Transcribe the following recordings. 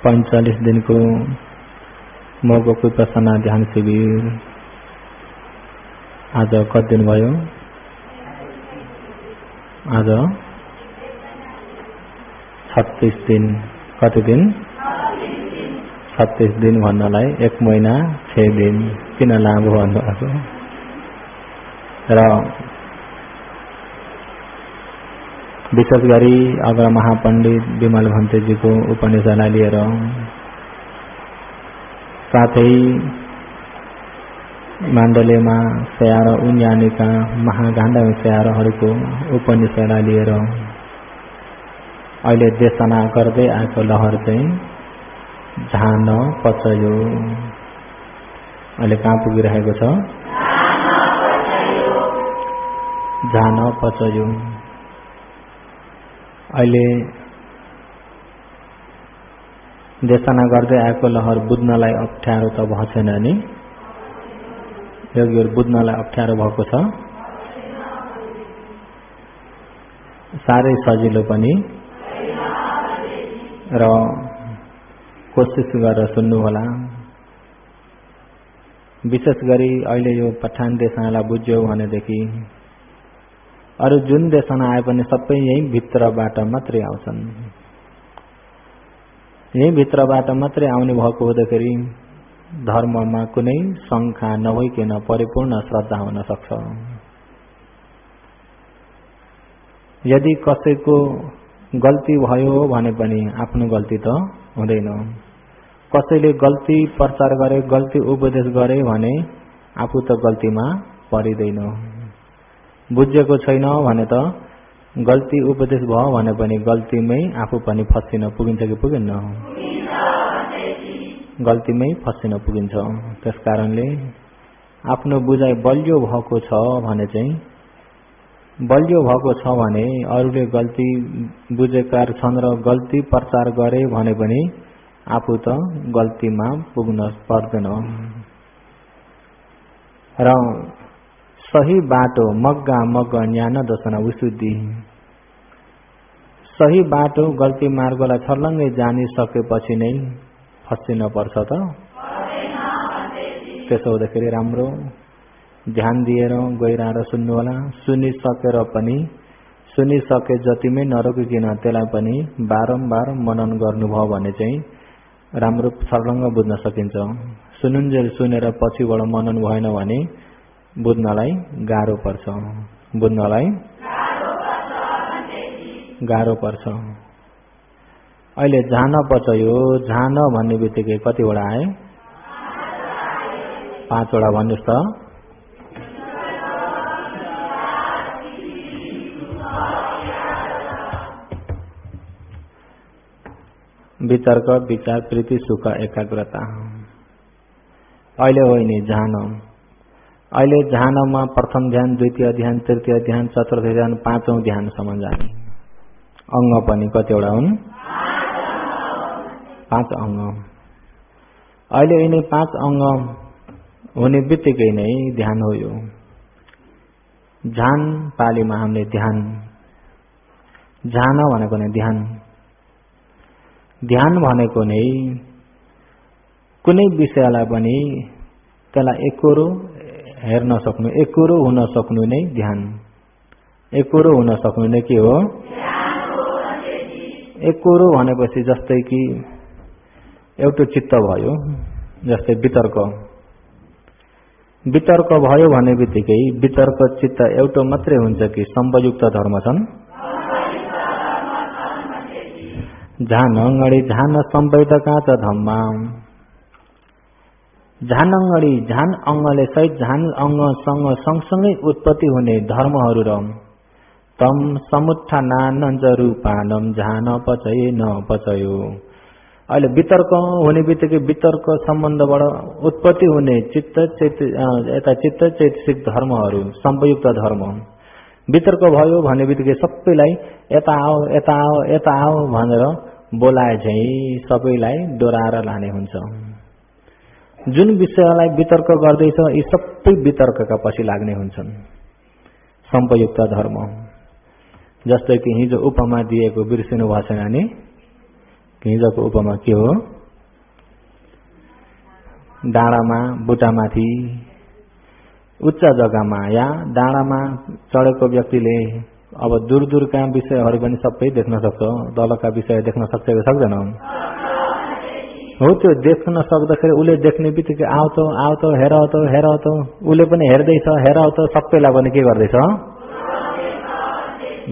45 दिन को मोगको विपसना ध्यान शिविर आज कति दिन भयो? आज 36 दिन। कति दिन? 36 दिन भन्नलाई 1 महिना 6 दिन किन लामो भन्नुभएको? र विशेष गरी अग्र महापण्डित विमल भन्तेजीको उपनिषदलाई लिएर साथै माण्डलेमा स्याहार उन्यानीका महागाण्डव स्याहारहरूको उपनिषदलाई लिएर अहिले देशना गर्दै आएको लहर चाहिँ झान पचयो। अहिले कहाँ पुगिरहेको छ? झान पचयो। अहिले देशना गर्दै आएको लहर बुझ्नलाई अप्ठ्यारो त भएको छैन नि? योगीहरू बुझ्नलाई अप्ठ्यारो भएको छ? साह्रै सजिलो पनि र कोसिस गरेर सुन्नु होला। विशेष गरी अहिले यो पठान देशनालाई बुझ्यो भनेदेखि अरू जुन देशना आए पनि सबै यही भित्रबाट मात्रै आउँछन्। यही भित्रबाट मात्रै आउने भएको हुँदाखेरि धर्ममा कुनै शंका नभइकन परिपूर्ण श्रद्धा हुन सक्छ। यदि कसैको गल्ती भयो भने पनि आफ्नो गल्ती त हुँदैन। कसैले गल्ती प्रचार गरे, गल्ती उपदेश गरे भने आफू त गल्तीमा परिदैन। बुझेको छैन भने त गल्ती उपदेश भयो भने पनि गल्तीमै आफू पनि फसिन पुगिन्छ कि पुगिन्न? गल्तीमै फसिन पुगिन्छ। त्यसकारणले आफ्नो बुझाइ बलियो भएको छ भने चाहिँ बलियो भएको छ भने अरूले गल्ती बुझेका छन् र गल्ती प्रचार गरे भने पनि आफू त गल्तीमा पुग्न पर्दैन। र सही बाटो मग्गा मग्ग ज्ञान दर्शन विशुद्धि। सही बाटो गल्ती मार्गलाई छर्लङ्गै जानिसकेपछि नै फसिन पर्छ त? त्यसो हुँदाखेरि राम्रो ध्यान दिएर गइरहेर सुन्नु होला। सुनिसकेर पनि सुनिसके जतिमै नरोकिकन त्यसलाई पनि बारम्बार मनन गर्नुभयो भने चाहिँ राम्रो छर्लङ्ग बुझ्न सकिन्छ। सुनुन्जेल सुनेर पछिबाट मनन भएन भने बुझ्नलाई गाह्रो पर्छ। बुझ्नलाई गाह्रो पर्छ। अहिले झान पचयो। झान भन्ने बित्तिकै कतिवटा आए? 5 वटा भन्नुहोस् त। वितर्क, विचार, प्रीति, सुख, एकाग्रता। अहिले हो नि झान। अहिले झानमा प्रथम ध्यान, द्वितीय ध्यान, तृतीय ध्यान, चतुर्थ ध्यान, 5औं ध्यानसम्म जाने। अङ्ग पनि कतिवटा हुन्? 5 अङ्ग। अहिले यिनै 5 अङ्ग हुने बित्तिकै नै ध्यान हो यो। ध्यान पालीमा हामीले ध्यान, ध्यान भनेको नै ध्यान। ध्यान भनेको नै कुनै विषयलाई पनि त्यसलाई एकोरो हेर्न सक्नु, एकोरो हुन सक्नु नै ध्यान। एकोरो हुन सक्नु नै के हो? एकोरो भनेपछि जस्तै कि एउटा चित्त भयो, जस्तै वितर्क। वितर्क भयो भने बित्तिकै वितर्क चित्त एउटा मात्रै हुन्छ कि सम्बयुक्त धर्म छन्? झान अङ्गडी झान सम्बैधका च धम्मा। झान अङ्गडी झान अङ्गले सहित झान अङ्गसँग सँगसँगै उत्पत्ति हुने धर्महरू र तम समुत्थानानञ्च रूपानम झान पचये न पचयो। अहिले वितर्क हुने बित्तिकै वितर्क सम्बन्धबाट उत्पत्ति हुने चित्त चैतसिक धर्महरू सम्बयुक्त धर्म। वितर्क भयो भन्ने बित्तिकै सबैलाई यता आओ यता आओ यता आओ भनेर बोलाए झैँ सबैलाई डोराएर लाने हुन्छ। जुन विषयलाई वितर्क गर्दैछ यी सबै वितर्कका पछि लाग्ने हुन्छन्। सम्पयुक्त धर्म। जस्तै कि हिजो उपमा दिएको बिर्सिनु भएको छैन नि? हिजोको उपमा के हो? डाँडामा बुटामाथि उच्च जग्गामा या डाँडामा चढेको व्यक्तिले अब दूर दूरका विषयहरू पनि सबै देख्न सक्छ, तलका विषय देख्न सक्छ कि सक्दैन? हो, त्यो देख्न सक्दाखेरि उसले देख्ने बित्तिकै आउ त हेर त उसले पनि हेर्दैछ, हेर त सबैलाई पनि के गर्दैछ?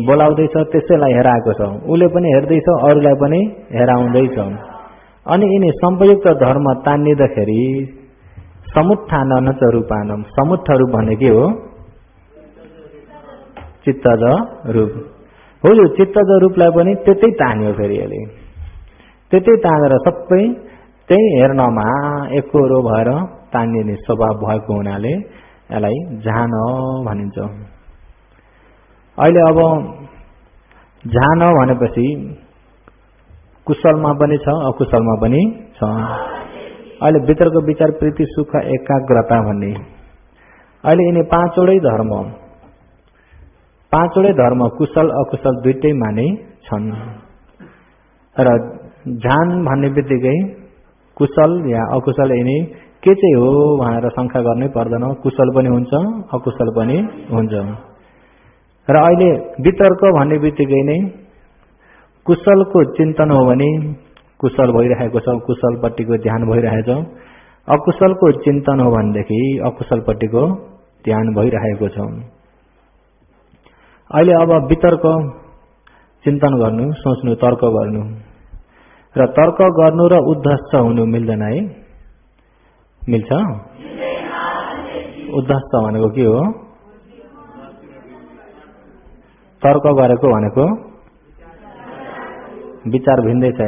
बोलाउँदैछ, त्यसैलाई हेराएको छ। उसले पनि हेर्दैछ, अरूलाई पनि हेराउँदैछ। अनि यिनी संयुक्त धर्म तान्निँदाखेरि समुत्थान च रूपानम, समुत्थ रूप भने के हो? चित्तज रूप हो। यो चित्तज रूपलाई पनि त्यतै तान्यो फेरि यसले, त्यतै तानेर सबै त्यही हेर्नमा एकरो भएर तानिने स्वभाव भएको हुनाले यसलाई जान भनिन्छ। अहिले अब जान भनेपछि कुशलमा पनि छ, अकुशलमा पनि छ। अहिले भित्रको विचार, प्रीति, सुख, एकाग्रता भन्ने अहिले यिनी पाँचवटै धर्म कुशल अकुशल दुईटैमा नै छन्। र जान भन्ने बित्तिकै कुशल या अकुशल यिनी के चाहिँ हो भनेर शंका गर्नै पर्दैन। कुशल पनि हुन्छ, अकुशल पनि हुन्छ। र अहिले वितर्क भन्ने बित्तिकै नै कुशलको चिन्तन हो भने कुशल भइरहेको छ, कुशलपट्टिको ध्यान भइरहेछ। अकुशलको चिन्तन हो भनेदेखि अकुशलपट्टिको ध्यान भइरहेको छ। अहिले अब वितर्क चिन्तन गर्नु, सोच्नु, तर्क गर्नु र तर्क गर्नु र उद्धस्त हुनु मिल्दैन है? मिल्छ? उद्धस्त भनेको के हो? तर्क गरेको भनेको विचार भिन्दैछ।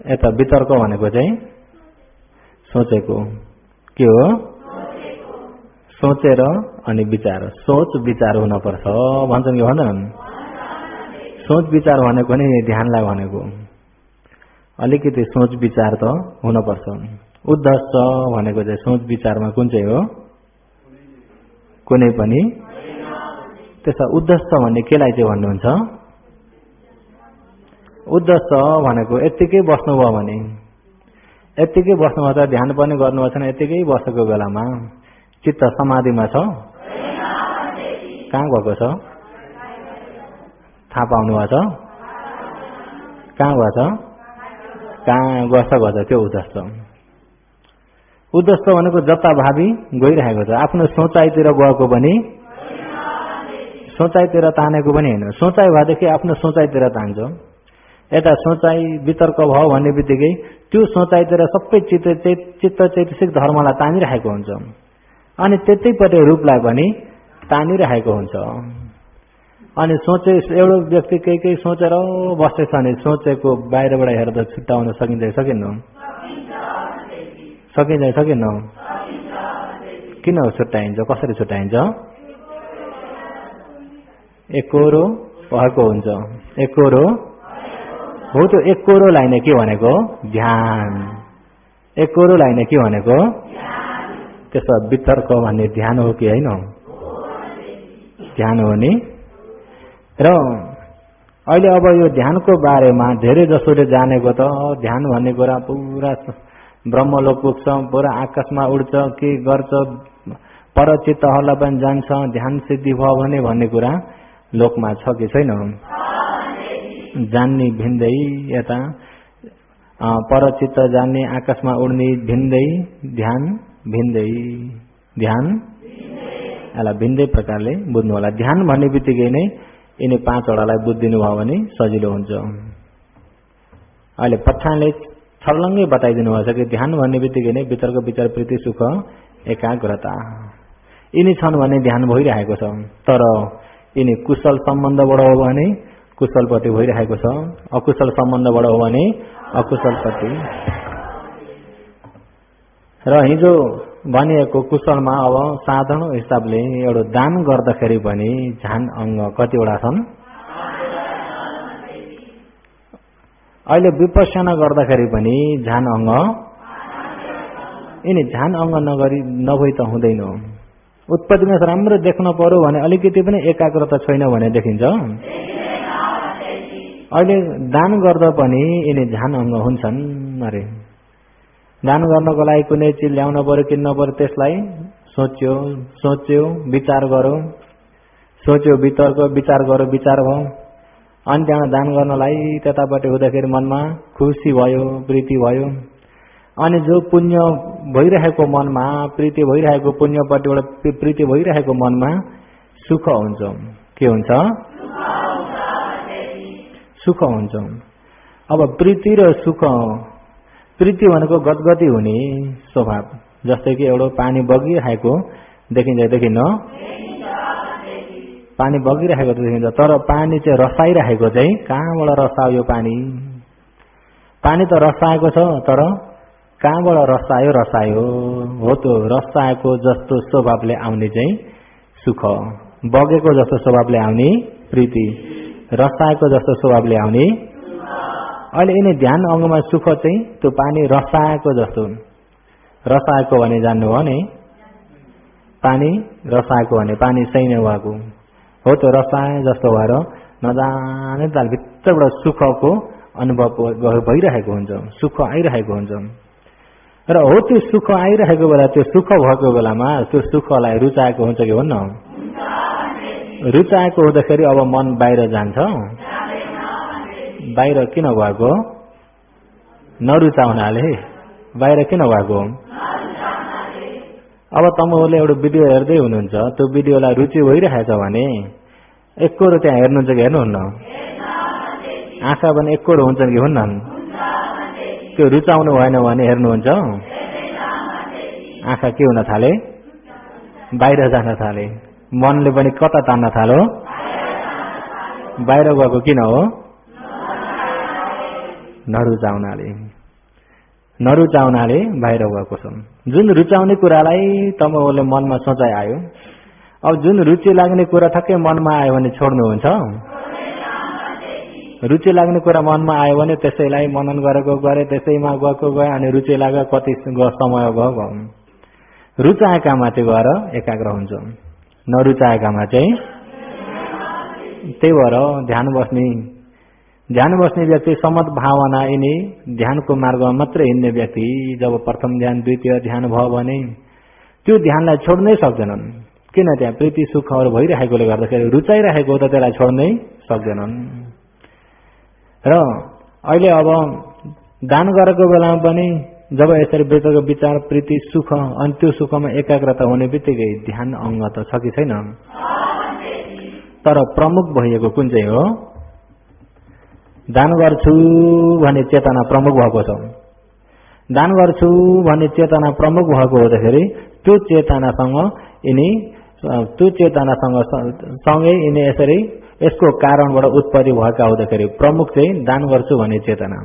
यता वितर्क भनेको चाहिँ सोचेको के हो? सोचेर अनि विचार, सोच विचार हुन पर्छ भन्छन् कि भन्दैनन्? सोच विचार भनेको नि ध्यानलाई भनेको, अलिकति सोच विचार त हुन पर्छ। उद्धस्त भनेको चाहिँ सोच विचारमा कुन चाहिँ हो? कुनै पनि। त्यसो उद्धस्त भन्ने केलाई चाहिँ भन्नुहुन्छ? उद्धस्त भनेको यत्तिकै बस्नुभयो भने, यत्तिकै बस्नुभयो त ध्यान पनि गर्नुभएको छैन, यत्तिकै बसेको बेलामा चित्त समाधिमा छ? कहाँ गएको छ? थाहा पाउनु भएको छ? कहाँ गएको छ? कहाँ गछ त्यो उद्धस्त। उद्धस्त भनेको जता भावी गइरहेको छ, आफ्नो सोचाइतिर गएको पनि, सोचाइतिर तानेको पनि होइन। सोचाइ भएदेखि आफ्नो सोचाइतिर तान्छ। यता सोचाइ वितर्क भयो भन्ने बित्तिकै त्यो सोचाइतिर सबै चित्त चैतसिक धर्मलाई तानिरहेको हुन्छ। अनि त्यतैपट्टि रूपलाई पनि तानिरहेको हुन्छ। अनि सोचे एउटा व्यक्ति केही सोचेर बसेछ भने सोचेको बाहिरबाट हेर्दा छुट्याउन सकिन्छ सकिन्न? सकिन्न? किन छुट्याइन्छ? कसरी छुट्याइन्छ? एकोरो भएको हुन्छ। एकोरो हो। त्यो एकोरोलाई नै के भनेको? ध्यान। एकोरोलाई नै के भनेको? त्यसो वितर्क भन्ने ध्यान हो कि होइन? ध्यान हो नि। र अहिले अब यो ध्यानको बारेमा धेरै जसोले जानेको त ध्यान भन्ने कुरा पुरा ब्रह्मलोक पुग्छ, पुरा आकाशमा उड्छ, के गर्छ, परचित्तहरूलाई पनि जान्छ, ध्यान सिद्धि भयो भने भन्ने कुरा लोकमा छ कि छैन? जान्ने भिन्दै, यता परचित्त जान्ने, आकाशमा उड्ने भिन्दै, ध्यान भिन्दै। ध्यान यसलाई भिन्दै प्रकारले बुझ्नु होला। ध्यान भन्ने बित्तिकै नै यिनी पाँचवटालाई बुझिदिनु भयो भने सजिलो हुन्छ। अहिले पछाडले छर्लङ्गै बताइदिनु भएको छ कि ध्यान भन्ने बित्तिकै नै वितर्क, विचार, प्रीति, सुख, एकाग्रता यिनी छन् भने ध्यान भइरहेको छ। तर यिनी कुशल सम्बन्धबाट हो भने कुशलपट्टि भइरहेको छ, अकुशल सम्बन्धबाट हो भने अकुशलपट्टि। र हिजो भनिएको कुशलमा अब साधारण हिसाबले एउटा दान गर्दाखेरि पनि ध्यान अङ्ग कतिवटा छन्? अहिले विपश्यना गर्दाखेरि पनि ध्यान अङ्ग, यिनी ध्यान अङ्ग नभई त हुँदैन। उत्पत्तिमा राम्रो देख्न पर्यो भने अलिकति पनि एकाग्रता छैन भने देखिन्छ। अहिले दान गर्दा पनि यिनी ध्यान अङ्ग हुन्छन् अरे। दान गर्नको लागि कुनै चिज ल्याउन पर्यो, किन्न पर्यो, त्यसलाई सोच्यो, विचार गरो, सोच्यो, विचार गरो, विचार भयो। अनि त्यहाँ दान गर्नलाई त्यतापट्टि हुँदाखेरि मनमा खुसी भयो, प्रीति भयो। अनि जो पुण्य भइरहेको मनमा प्रीति भइरहेको, पुण्यपट्टिबाट प्रीति भइरहेको मनमा सुख हुन्छ। के हुन्छ? सुख हुन्छ। अब प्रीति र सुख, प्रीति भनेको गदगदी हुने स्वभाव, जस्तै कि एउटा पानी बगिरहेको देखिन्छ, देखिन्न? पानी बगिरहेको देखिन्छ, तर पानी चाहिँ रसाइरहेको चाहिँ कहाँबाट रसायो पानी? पानी त रसाएको छ, तर कहाँबाट रसायो? हो त रसाएको जस्तो स्वभावले आउने चाहिँ सुख, बगेको जस्तो स्वभावले आउने प्रीति, रसाएको जस्तो स्वभावले आउने। अहिले यिनी ध्यान अङ्गमा सुख चाहिँ त्यो पानी रसाएको जस्तो, रसाएको भने जान्नु हो नि, पानी रसाएको भने पानी सही नभएको हो, त्यो रसाए जस्तो भएर नजाने ताल भित्रबाट सुखको अनुभव भइरहेको हुन्छ, सुख आइरहेको हुन्छ। र हो त्यो सुख आइरहेको बेला, त्यो सुख भएको बेलामा त्यो सुखलाई रुचाएको हुन्छ कि हुन्न? रुचाएको हुँदाखेरि अब मन बाहिर जान्छ। बाहिर किन गएको? नरुचाउनाले बाहिर किन गएको? अब तपाईहरुले एउटा भिडियो हेर्दै हुनुहुन्छ, त्यो भिडियोलाई रुचि भइरहेछ भने एककोरो त्यहाँ हेर्नुहुन्छ कि हेर्नुहुन्न? आँखा पनि एककोरो हुन्छन् कि हुन्नन्? त्यो रुचाउनु भएन भने हेर्नुहुन्छ? आँखा के हुन थाले? बाहिर जान थाले। मनले पनि कता तान्न थाल्यो? बाहिर गएको किन हो? नरुचाउनाले बाहिर गएको छ। जुन रुचाउने कुरालाई तपाईहरुले मनमा सोचाइ आयो, अब जुन रुचि लाग्ने कुरा ठक्कै मनमा आयो भने छोड्नुहुन्छ? रुचि लाग्ने कुरा मनमा आयो भने त्यसैलाई मनन गरेको गरे, त्यसैमा गएको गए, अनि रुचि लाग्यो कति समय गयो। रुचाएकामा चाहिँ गएर एकाग्र हुन्छ, नरुचाएकामा चाहिँ। त्यही भएर ध्यान बस्ने व्यक्ति समत भावना, यिनी ध्यानको मार्गमा मात्र हिँड्ने व्यक्ति जब प्रथम ध्यान द्वितीय ध्यान भयो भने त्यो ध्यानलाई छोड्नै सक्दैनन्। किन? त्यहाँ प्रीति सुखहरू भइरहेकोले गर्दाखेरि रुचाइरहेको त त्यसलाई छोड्नै सक्दैनन्। र अहिले अब दान गरेको बेलामा पनि जब यसरी भित्रको विचार प्रीति सुख, अनि त्यो सुखमा एकाग्रता हुने बित्तिकै ध्यान अङ्ग त छ कि छैन? तर प्रमुख भइएको कुन चाहिँ हो? दान गर्छु भन्ने चेतना प्रमुख भएको छ। दान गर्छु भन्ने चेतना प्रमुख भएको हुँदाखेरि त्यो चेतनासँग सँगै यिनी यसरी यसको कारणबाट उत्पत्ति भएका हुँदाखेरि प्रमुख चाहिँ दान गर्छु भन्ने चेतना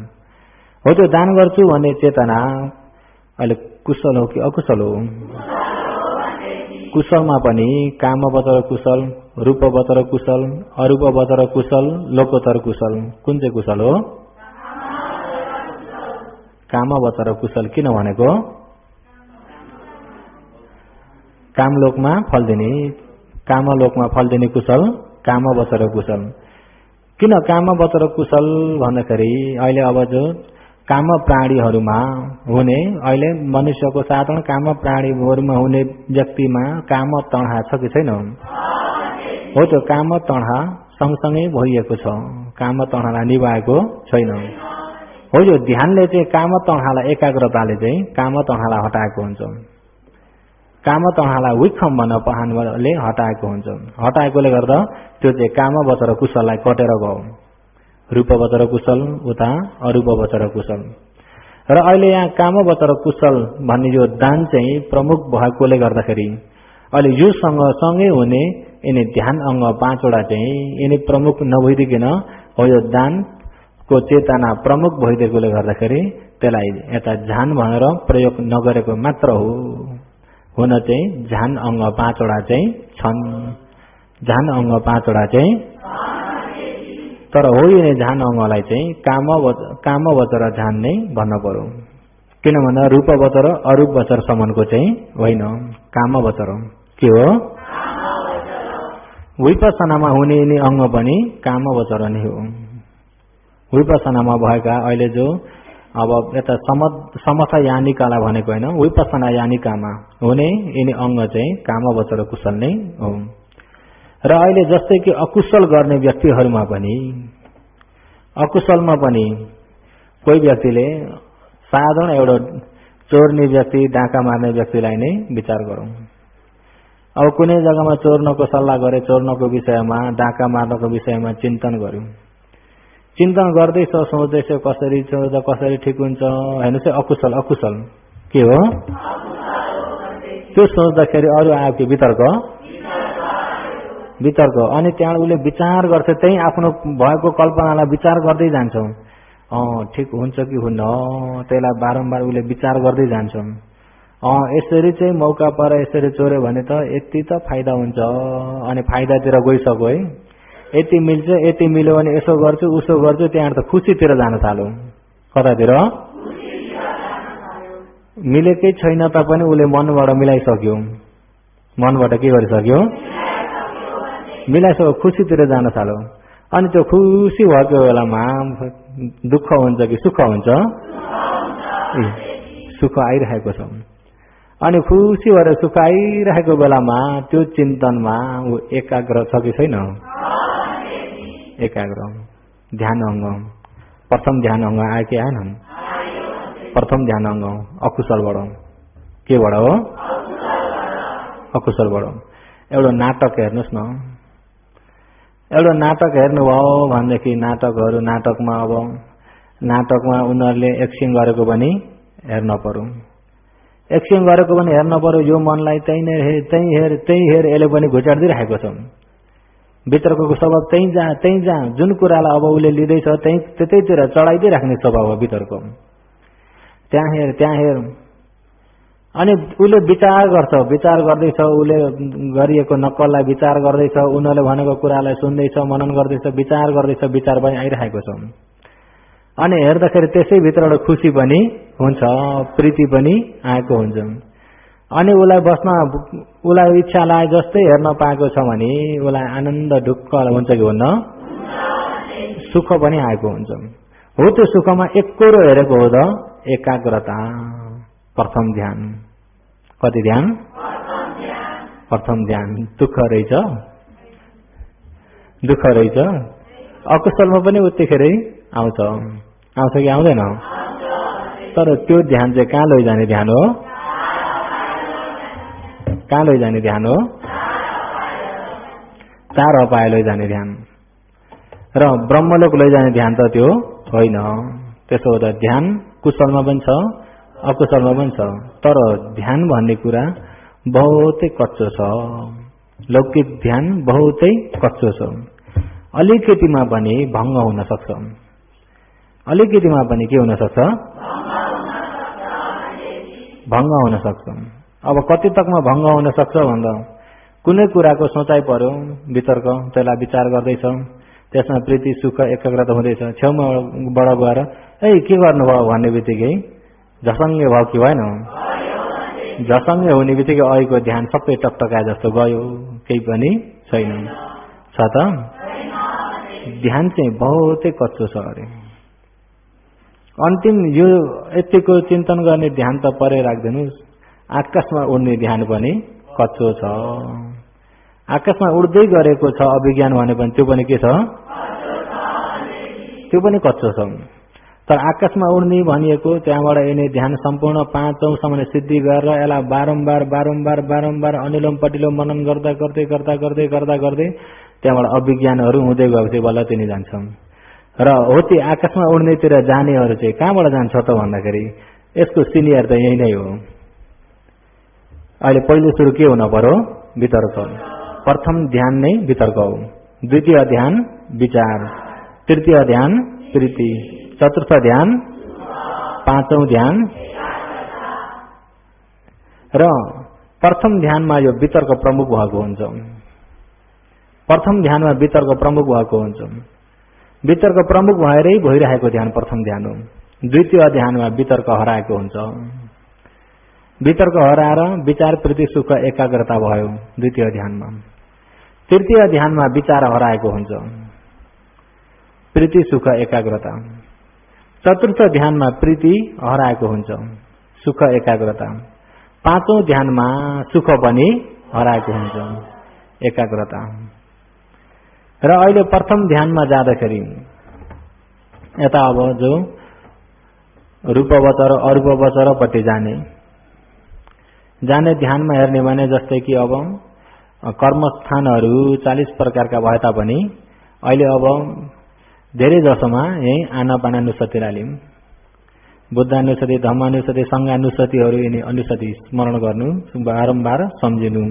हो। त्यो दान गर्छु भन्ने चेतना अहिले कुशल हो कि अकुशल हो? कुशलमा पनि कामवचर कुशल, रूपवचर कुशल, अरूपवचर कुशल, लोकोत्तर कुशल। कुन चाहिँ कुशल हो? कामवचर कुशल। किन भनेको? कामलोकमा फल दिने कुशल कामवचर कुशल। किन कामवचर कुशल भन्दाखेरि अहिले अब जो काम प्राणीहरूमा हुने, अहिले मनुष्यको साधारण काम प्राणीहरूमा हुने व्यक्तिमा काम तणहा छ कि छैन? हो, त्यो काम तणहा सँगसँगै भइएको छ, काम तणहालाई निभाएको छैन। हो, यो ध्यानले चाहिँ काम तणहालाई, एकाग्रताले चाहिँ काम तणहालाई हटाएको हुन्छ, काम तणहालाई विखम्बन पहानले हटाएको हुन्छ। हटाएकोले गर्दा त्यो चाहिँ कामवचर कुशललाई कटेर गयो, रूपवचर कुशल उता अरूपवचर कुशल। र अहिले यहाँ कामवचर कुशल भन्ने यो दान चाहिँ प्रमुख भएकोले गर्दाखेरि अहिले यो सँगै हुने यिनी ध्यान अङ्ग 5 वटा चाहिँ यिनी प्रमुख नभइदिकन हो, यो दानको चेतना प्रमुख भइदिएकोले गर्दाखेरि त्यसलाई यता ध्यान भनेर प्रयोग नगरेको मात्र हो। हुन चाहिँ ध्यान अङ्ग 5 वटा चाहिँ छन्, ध्यान अङ्ग 5 वटा चाहिँ, तर हो यो ध्यान अङ्गलाई चाहिँ कामवचर ध्यान नै भन्न पर्यो। किनभने रूपवचर अरूपवचर सम्मको चाहिँ होइन, कामवचर। के हो? विपස්සनामा हुने यिनी अङ्ग पनि कामवचर नै हो। विपसनामा भएका अहिले जो अब यता समथ यानिकालाई भनेको होइन, विपसना यानिकामा हुने यिनी अंग चाहिँ काम वचन कुशल नै हो। र अहिले जस्तै कि अकुशल गर्ने व्यक्तिहरूमा पनि, अकुशलमा पनि कोही व्यक्तिले साधारण एउटा चोर्ने व्यक्ति, डाका मार्ने व्यक्तिलाई नै विचार गरौं। अब कुनै जग्गामा चोर्नको सल्लाह गरे, चोर्नको विषयमा, डाका मार्नको विषयमा चिन्तन गर्यौं। चिन्तन गर्दैछ, सोच्दैछ कसरी चोर्दा कसरी ठिक हुन्छ, हैन चाहिँ अकुशल अकुशल के हो? त्यो सोच्दाखेरि अरु आयो कि वितर्क, वितर्क। अनि त्यहाँ उसले विचार गर्छ, त्यही आफ्नो भएको कल्पनालाई विचार गर्दै जान्छ। ठिक हुन्छ कि हुन्न, त्यसलाई बारम्बार उसले विचार गर्दै जान्छ। यसरी चाहिँ मौका पर यसरी चोर्यो भने त यति त फाइदा हुन्छ, अनि फाइदातिर गइसक्यो है। यति मिल्छ, यति मिल्यो भने यसो गर्छु उसो गर्छु, त्यहाँ त खुसीतिर जान थाल्यो। कतातिर? मिलेकै छैन त पनि उसले मनबाट मिलाइसक्यो, मनबाट के गरिसक्यो? मिलाइसक्यो, खुसीतिर जान थाल्यो। अनि त्यो खुसी भएको बेलामा दुःख हुन्छ कि सुख हुन्छ? सुख आइरहेको छ। अनि खुसी भएर सुख आइरहेको बेलामा त्यो चिन्तनमा ऊ एकाग्र छ कि छैन? एकाग्र। ध्यान अंग, प्रथम ध्यान अंग आयो कि आएन? प्रथम ध्यान अंग अकुशलबाट, केबाट हो? अकुशलबाट। एउटा नाटक हेर्नुस् न, एउटा नाटक हेर्नुभयो भनेदेखि नाटकमा अब नाटकमा उनीहरूले एक्सन गरेको पनि हेर्न पर्यो, एक्सन गरेको पनि हेर्न पर्यो। यो मनलाई त्यही हेर यसले पनि घुचाड्दिरहेको छ। भित्रको स्वभाव त्यही जा जुन कुरालाई अब उसले लिँदैछ त्यतैतिर चढाइदिइ राख्ने स्वभाव हो भित्रको। त्यहाँ हेर अनि उसले विचार गर्छ, विचार गर्दैछ, उसले गरिएको नक्कललाई विचार गर्दैछ, उनीहरूले भनेको कुरालाई सुन्दैछ, मनन गर्दैछ, विचार गर्दैछ, विचार पनि आइरहेको छ। अनि हेर्दाखेरि त्यसै भित्रबाट खुसी पनि हुन्छ, प्रीति पनि आएको हुन्छ। अनि उसलाई बस्न, उसलाई इच्छा लागे जस्तै हेर्न पाएको छ भने उसलाई आनन्द ढुक्क हुन्छ कि हुन्न? सुख पनि आएको हुन्छ। हो त्यो सुखमा एकरो हेरेको हो त एकाग्रता, प्रथम ध्यान। कति ध्यान? प्रथम ध्यान। दुःख रहेछ, दुःख रहेछ। अकुशलमा पनि उत्तिखेरै आउँछ कि आउँदैन? तर त्यो ध्यान चाहिँ कहाँ लैजाने ध्यान हो? कहाँ लैजाने ध्यान हो? चार अपाय लैजाने ध्यान। र ब्रह्मलोक लैजाने ध्यान त त्यो होइन। त्यसो हुँदा ध्यान कुशलमा पनि छ, अकुशलमा पनि छ। तर ध्यान भन्ने कुरा बहुतै कच्चो छ। लौकिक ध्यान बहुतै कच्चो छ। अलिकतिमा पनि भङ्ग हुन सक्छ, अलिकतिमा पनि के हुन सक्छ? भङ्ग हुन सक्छ। अब कति तकमा भङ्ग हुन सक्छ भन्दा कुनै कुराको सोचाइ पर्यो भित्रको, त्यसलाई विचार गर्दैछ, त्यसमा प्रीति सुख एकाग्रता हुँदैछ, छेउमाबाट गएर के गर्नुभयो भन्ने बित्तिकै झसङ्गे भयो कि भएन? झसङ्गे हुने बित्तिकै अहिलेको ध्यान सबै टकटकाए जस्तो गयो, केही पनि छैन। छ त? ध्यान चाहिँ बहुतै कच्चो छ अरे। अन्तिम यो यतिको चिन्तन गर्ने ध्यान त परे राख्दिनुस्, आकाशमा उड्ने ध्यान पनि कच्चो छ। आकाशमा उड्दै गरेको छ अभिज्ञान भने पनि त्यो पनि के छ? त्यो पनि कच्चो छ। तर आकाशमा उड्ने भनिएको त्यहाँबाट यिनी ध्यान सम्पूर्ण पाँचौंसम्म सिद्धि गरेर यसलाई बारम्बार बारम्बार बारम्बार अनिलोम पटिलोम मनन गर्दा गर्दै गर्दा गर्दै गर्दा गर्दै त्यहाँबाट अभिज्ञानहरू हुँदै गएपछि बल्ल तिनी जान्छन्। र हो ती आकाशमा उड्नेतिर जानेहरू चाहिँ कहाँबाट जान्छ त भन्दाखेरि यसको सिनियर त यही नै हो। अहिले पहिलो सुरु के हुन पर्यो? वितर्क। प्रथम ध्यान नै वितर्क हो, द्वितीय ध्यान विचार, तृतीय ध्यान प्रीति, चतुर्थ ध्यान, पाँचौं ध्यान। र प्रथम ध्यानमा यो वितर्क प्रमुख भएको हुन्छ। प्रथम ध्यानमा वितर्क प्रमुख भएको हुन्छ। वितर्क प्रमुख भएरै भइरहेको ध्यान प्रथम ध्यान हो। द्वितीय ध्यानमा वितर्क हराएको हुन्छ। वितर्क हराएर विचार प्रीति सुख एकाग्रता भयो द्वितीय ध्यानमा। तृतीय ध्यानमा विचार हराएको हुन्छ। प्रीति सुख एकाग्रता। चतुर्थ ध्यानमा प्रीति हराएको हुन्छ, सुख एकाग्रता। पाँचौं ध्यानमा सुख पनि हराएको हुन्छ, एकाग्रता। र अहिले प्रथम ध्यानमा जाँदाखेरि यता अब जो रूपवचर अरूपवचरपट्टि जाने ध्यानमा हेर्ने भने जस्तै कि अब कर्मस्थानहरू 40 प्रकारका भए तापनि अहिले अब धेरै जसोमा यही आनापानानुसति लियौं। बुद्धानुसति, धम्मानुसति, संघानुसतिहरू यिनी अनुसति स्मरण गर्नु, बारम्बार सम्झिनु।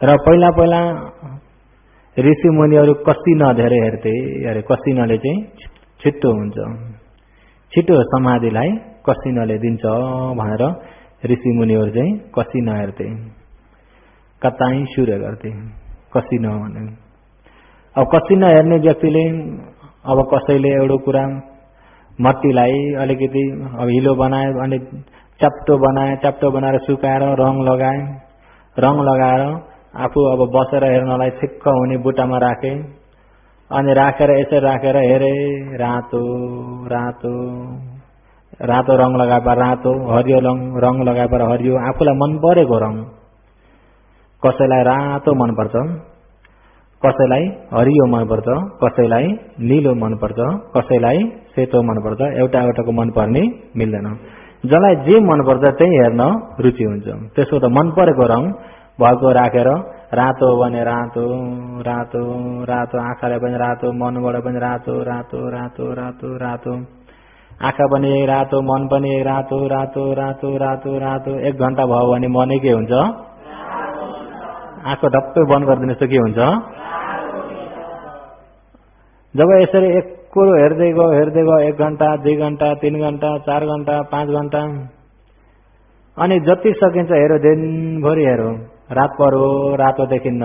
र पहिला पहिला ऋषि मुनिहरू कसिन धेरै हेर्थे, अरे कसिनले चाहिँ छिट्टो हुन्छ, छिटो समाधिलाई कसिनले दिन्छ भनेर ऋषि मुनिहरू चाहिँ कसिन हेर्थे, कतै सूर्य गर्थे कसिन भने। अब कसिन हेर्ने व्यक्तिले अब कसैले एउटा कुरा मट्टीलाई अलिकति अब हिलो बनाए अनि च्याप्टो बनाएर सुकाएर रङ लगाएर आफू अब बसेर हेर्नलाई ठिक्क हुने बुट्टामा राखे, अनि राखेर यसरी राखेर हेरे, रातो रातो रातो रङ लगाएर रातो, हरियो रङ लगाएर हरियो, आफूलाई मन परेको रङ। कसैलाई रातो मनपर्छ, कसैलाई हरियो मनपर्छ, कसैलाई नीलो मनपर्छ, कसैलाई सेतो मनपर्छ, एउटाको मन पर्ने मिल्दैन। जसलाई जे मनपर्छ त्यही हेर्न रुचि हुन्छ। त्यसो त मन परेको रङ भएको राखेर रातो भने रातो रातो रातो, आँखालाई पनि रातो, मनबाट पनि रातो रातो रातो रातो रातो, आँखा पनि यही रातो, मन पनि यही रातो रातो रातो रातो रातो। 1 घण्टा भयो भने मनै के हुन्छ? आँखा ढप्पै बन्द गरिदिनुहोस् त के हुन्छ? जब यसरी एकरो हेर्दै गयो 1 घण्टा, 2 घण्टा, 3 घण्टा, 4 घण्टा, 5 घण्टा, अनि जति सकिन्छ हेरो, दिनभरि हेरो, रात परो रातो देखिन्न,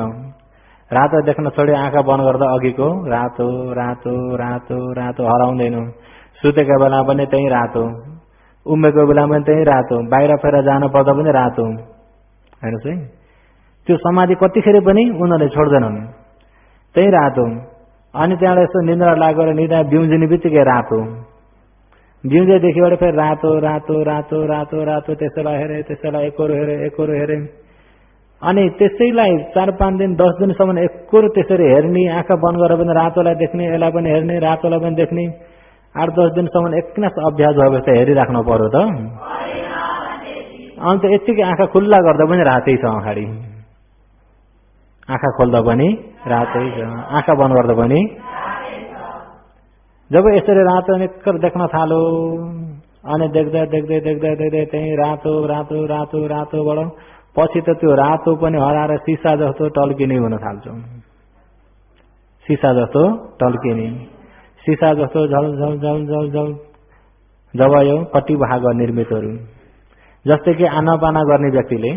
रातो देख्न छोडी आँखा बन्द गर्दा अघिको रातो रातो रातो रातो हराउँदैन। सुतेको बेला पनि त्यही रातो, उम्मेको बेला पनि त्यही रातो, बाहिर फेर जान पर्दा पनि रातो। हेर्नुहोस् है, त्यो समाधि कतिखेर पनि उनीहरूले छोड्दैनन्, त्यही रातो। अनि त्यहाँबाट यसो निन्द्रा लागेर निद्रा बिउजिने बित्तिकै रातो, बिउजेदेखिबाट फेरि रातो रातो रातो रातो रातो, त्यसैलाई हेरे एकरो हेरे, अनि त्यसैलाई 4-5 दिन 10 दिनसम्म एकरो त्यसरी हेर्ने, आँखा बन्द गरेर पनि रातोलाई देख्ने, यसलाई पनि हेर्ने, रातोलाई पनि देख्ने, 8-10 दिनसम्म एकनास अभ्यास भएपछि हेरिराख्नु पर्यो त। अन्त यतिकै आँखा खुल्ला गर्दा पनि रातै छ, अगाडि आँखा खोल्दा पनि रातै छ, आँखा बन्द गर्दा पनि। जब यसरी रातो निक्कर देख्न थालो, अनि देख्दै देख्दै देख्दै देख्दै त्यही रातो रातो रातो रातोबाट पछि त त्यो रातो पनि हराएर सिसा जस्तो टल्किने हुन थाल्छ, सिसा जस्तो टल्किने, सिसा जस्तो झल झल झल झल झल। जब यो कटिभाग निर्मितहरू जस्तै कि आनापाना गर्ने व्यक्तिले,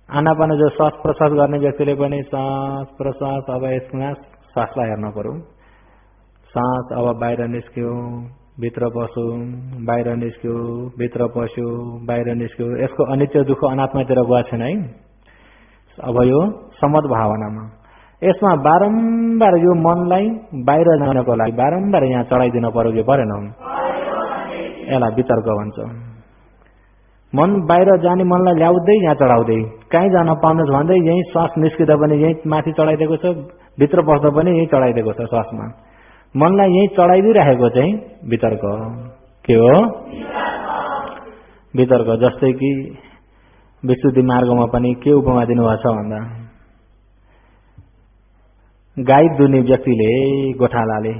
आनापाना जो श्वास प्रश्वास गर्ने व्यक्तिले पनि श्वास प्रश्वास, अब यसमा श्वासलाई हेर्न पर्यो, श्वास अब बाहिर निस्क्यो, भित्र पस्यो, बाहिर निस्क्यो, भित्र पस्यो, बाहिर निस्क्यो। यसको अनित्य दुःख अनात्मातिर गएको छैन है। अब यो समत भावनामा यसमा बारम्बार यो मनलाई बाहिर जानको लागि बारम्बार यहाँ चढाइदिन पर्यो कि परेन? यसलाई वितर्क भन्छ। मन बाहिर जाने मनलाई ल्याउँदै यहाँ चढाउँदै, कहीँ जान पाउनुहोस् भन्दै यही श्वास निस्किँदा पनि यही माथि चढाइदिएको छ, भित्र पस्दा पनि यही चढाइदिएको छ। श्वासमा मनलाई यही चढाइदिइराखेको चाहिँ वितर्क के हो? वितर्क। जस्तै कि विशुद्धि मार्गमा पनि के उपमा दिनुभएको छ भन्दा, गाई दुने व्यक्तिले गोठालाले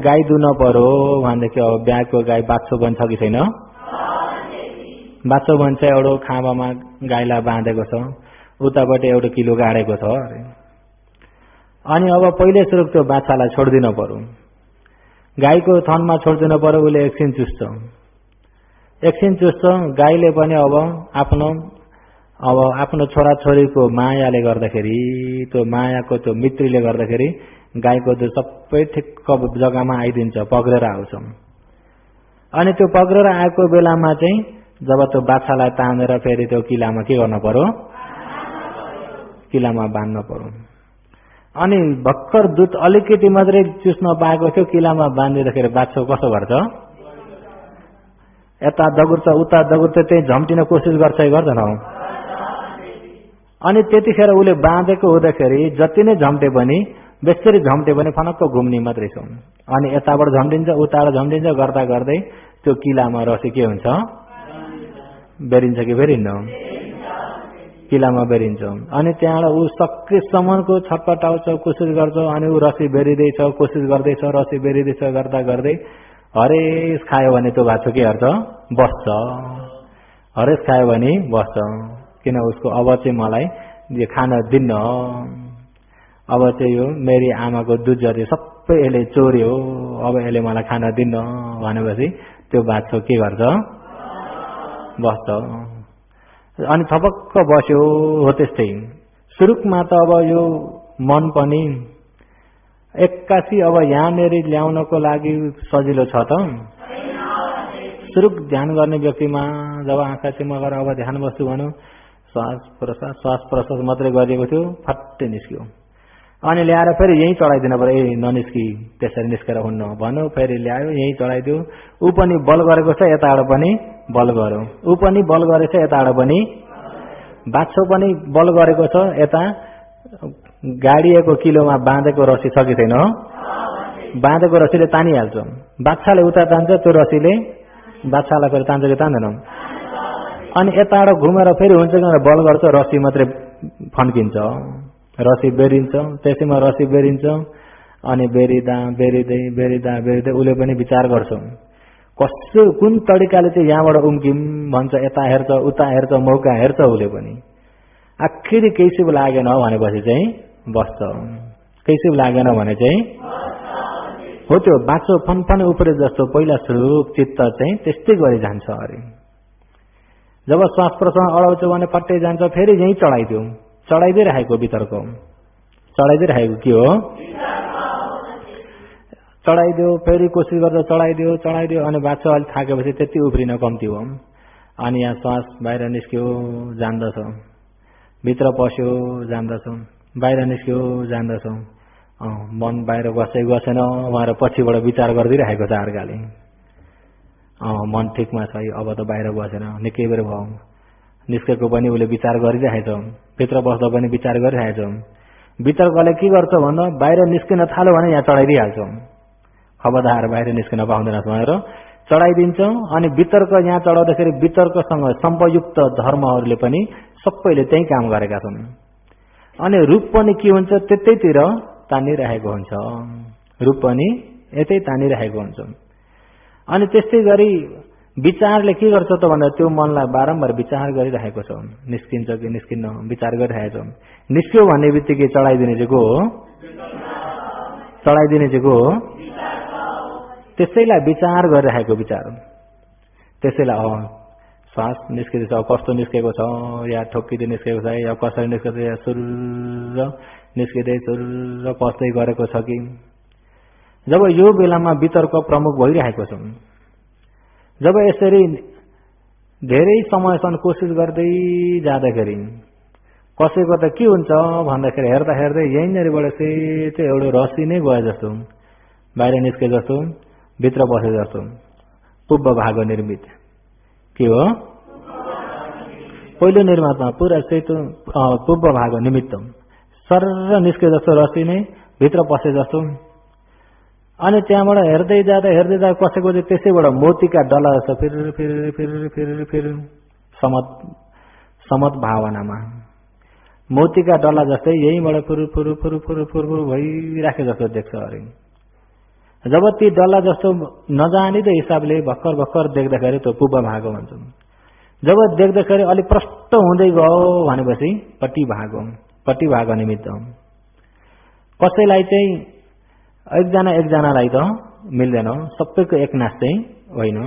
गाई दुन पर्यो भनेदेखि अब ब्यागको गाई बाछो बन्छ कि छैन? बाछो बन्छ। एउटा खाँबामा गाईलाई बाँधेको छ, उतापट्टि एउटा किलो गाडेको छ अरे। अनि अब पहिले सुरु त्यो बाछालाई छोड्दिन पर्यो, गाईको थनमा छोड्दिन पर्यो। उसले एकछिन चुस्छ, गाईले पनि अब आफ्नो छोराछोरीको मायाले गर्दाखेरि, त्यो मायाको त्यो मित्रीले गर्दाखेरि गाईको त्यो सबै ठिक्क जग्गामा आइदिन्छ, पक्रेर आउँछ। अनि त्यो पक्रेर आएको बेलामा चाहिँ जब त्यो बाछालाई तानेर फेरि त्यो किलामा के गर्न पर्यो? किलामा बाँध्न पर्यो। अनि भर्खर दुध अलिकति मात्रै चुस्न पाएको थियो, किलामा बाँधिँदाखेरि बाछो कसो गर्छ? यता दगुर्छ उता दगुर्छ, त्यही झम्टिन कोसिस गर्छ कि गर्दैन? अनि त्यतिखेर उसले बाँधेको हुँदाखेरि जति नै झम्टे पनि बेसरी झम्टे पनि फनक्क घुम्ने मात्रै छ। अनि यताबाट झम्टिन्छ उताबाट झम्टिन्छ गर्दा गर्दै त्यो किलामा रसी के हुन्छ? बेरिन्छ कि बेरिन्न? किलामा बेरिन्छ। अनि त्यहाँबाट ऊ सकेसम्मको छटपटाउँछ, कोसिस गर्छ, अनि ऊ रसी बेरिँदैछ, कोसिस गर्दैछ, रसी बेरिँदैछ, गर्दा गर्दै हरेस खायो भने त्यो बाछो के गर्छ? बस्छ। हरेस खायो भने बस्छ। किन उसको अब चाहिँ मलाई यो खान दिन्न, अब चाहिँ यो मेरी आमाको दुध जति सबै यसले चोर्यो, अब यसले मलाई खान दिन्न भनेपछि त्यो बाछो के गर्छ? बस्छ। अनि थपक्क बस्यो। हो त्यस्तै सुरुकमा त अब यो मन पनि एक्कासी अब यहाँनिर ल्याउनको लागि सजिलो छ त? सुरुक ध्यान गर्ने व्यक्तिमा जब आँखा चिम्मा गरेर अब ध्यान बस्छु भनौँ, श्वास प्रश्वास मात्रै गरिएको थियो, फट्टै निस्क्यो। अनि ल्याएर फेरि यहीँ चढाइदिनु पर्यो, ए ननिस्कि त्यसरी निस्केर हुन्न भन्यो, फेरि ल्यायो यहीँ चढाइदियो। ऊ पनि बल गरेको छ, यताबाट पनि बल गर्यो, ऊ पनि बल गरेको छ, यताबाट पनि बाछो पनि बल गरेको छ। यता गाडिएको किलोमा बाँधेको रसी छ कि छैन? बाँधेको रसीले तानिहाल्छ। बाछाले उता तान्छ, त्यो रसीले बाछालाई फेरि तान्छ कि तान्दैन? अनि यताबाट घुमेर फेरि हुन्छ कि बल गर्छ, रसी मात्रै फन्किन्छ, रसी बेरिन्छ। त्यसैमा रसी बेरिन्छ। अनि बेरिँदा बेरिँदै बेरिँदा बेरिँदै उसले पनि विचार गर्छ कसो कुन तरिकाले चाहिँ यहाँबाट उम्किम भन्छ, यता हेर्छ उता हेर्छ, मौका हेर्छ। उसले पनि आखिरी केही लागेन भनेपछि चाहिँ बस्छ, केही लागेन भने चाहिँ हो त्यो बाछो फनफन उफ्रे जस्तो पहिला सुरुक चित्त चाहिँ त्यस्तै गरी जान्छ अरे। जब श्वास प्रश्वास अडाउँछ भने फट्टै जान्छ, फेरि यहीँ चढाइदियो, चढाइदिइरहेको भित्रको चढाइदिइरहेको के हो? चढाइदियो, फेरि कोसिस गर्दा चढाइदियो चढाइदियो। अनि बाछो अलिक थाकेपछि त्यति उफ्रिन कम्ती हो। अनि यहाँ श्वास बाहिर निस्क्यो जान्दछ, भित्र पस्यो जान्दछ, बाहिर निस्क्यो जान्दछ। मन बाहिर बस्दै बसेन उहाँहरू पछिबाट विचार गरिदिइरहेको छ अर्काले, मन ठिकमा छ, अब त बाहिर बसेन, निकै बेर भयो, निस्केको पनि उसले विचार गरिरहेछ, भित्र बस्दा पनि विचार गरिरहेछ। भित्रकोले के गर्छ भन्दा बाहिर निस्किन थाल्यो भने यहाँ चढाइदिइहाल्छ, खबरदार बाहिर निस्किन पाउँदैनस् भनेर चढाइदिन्छ। अनि भित्रको यहाँ चढाउँदाखेरि भित्रकोसँग सम्पयुक्त धर्महरूले पनि सबैले त्यही काम गरेका छन्। अनि रूप पनि के हुन्छ? त्यतैतिर तानिरहेको हुन्छ, रूप पनि यतै तानिरहेको हुन्छ। अनि त्यस्तै गरी विचारले के गर्छ त भन्दा त्यो मनलाई बारम्बार विचार गरिरहेको छ, निस्किन्छ कि निस्किन्न विचार गरिरहेको छ। निस्क्यो भन्ने बित्तिकै चढाइदिने चाहिँ को हो? चढाइदिने चाहिँ को हो? त्यसैलाई विचार गरिरहेको विचार, त्यसैलाई श्वास निस्किँदैछ, कस्तो निस्केको छ, या ठोक्किँदै निस्केको छ, या कसरी निस्केको छ, या सुर्र निस्किँदै सुर्र पस्दै गरेको छ कि। जब यो बेलामा वितर्क प्रमुख भइरहेको छ, जब यसरी धेरै समयसम्म कोसिस गर्दै जाँदाखेरि कसैको त के हुन्छ भन्दाखेरि हेर्दा हेर्दै यहीँनिरबाट सेतो एउटा रसी नै गए जस्तो, बाहिर निस्के जस्तो, भित्र बसे जस्तो, पूर्व भाग निर्मित के हो? पहिलो निर्माणमा पुरा सेतो पूर्व भाग निमित्त सर्र निस्के जस्तो रसी नै भित्र पसे जस्तो। अनि त्यहाँबाट हेर्दै जाँदा कसैको चाहिँ त्यसैबाट मोतीका डल्ला जस्तो फिर फिर फिर फिर फिर समत भावनामा मोतीका डल्ला जस्तै यहीँबाट फुरु फुरु फुरु फुरु फुरु भइराखे जस्तो देख्छ अरे। जब ती डल्ला जस्तो नजानिदो हिसाबले भर्खर भर्खर देख्दाखेरि त्यो पूर्व भाग भन्छ। जब देख्दाखेरि अलिक प्रष्ट हुँदै गयो भनेपछि पट्टी भाग निमित्त। कसैलाई चाहिँ एकजनालाई त मिल्दैन, सबैको एक नाश चाहिँ होइन।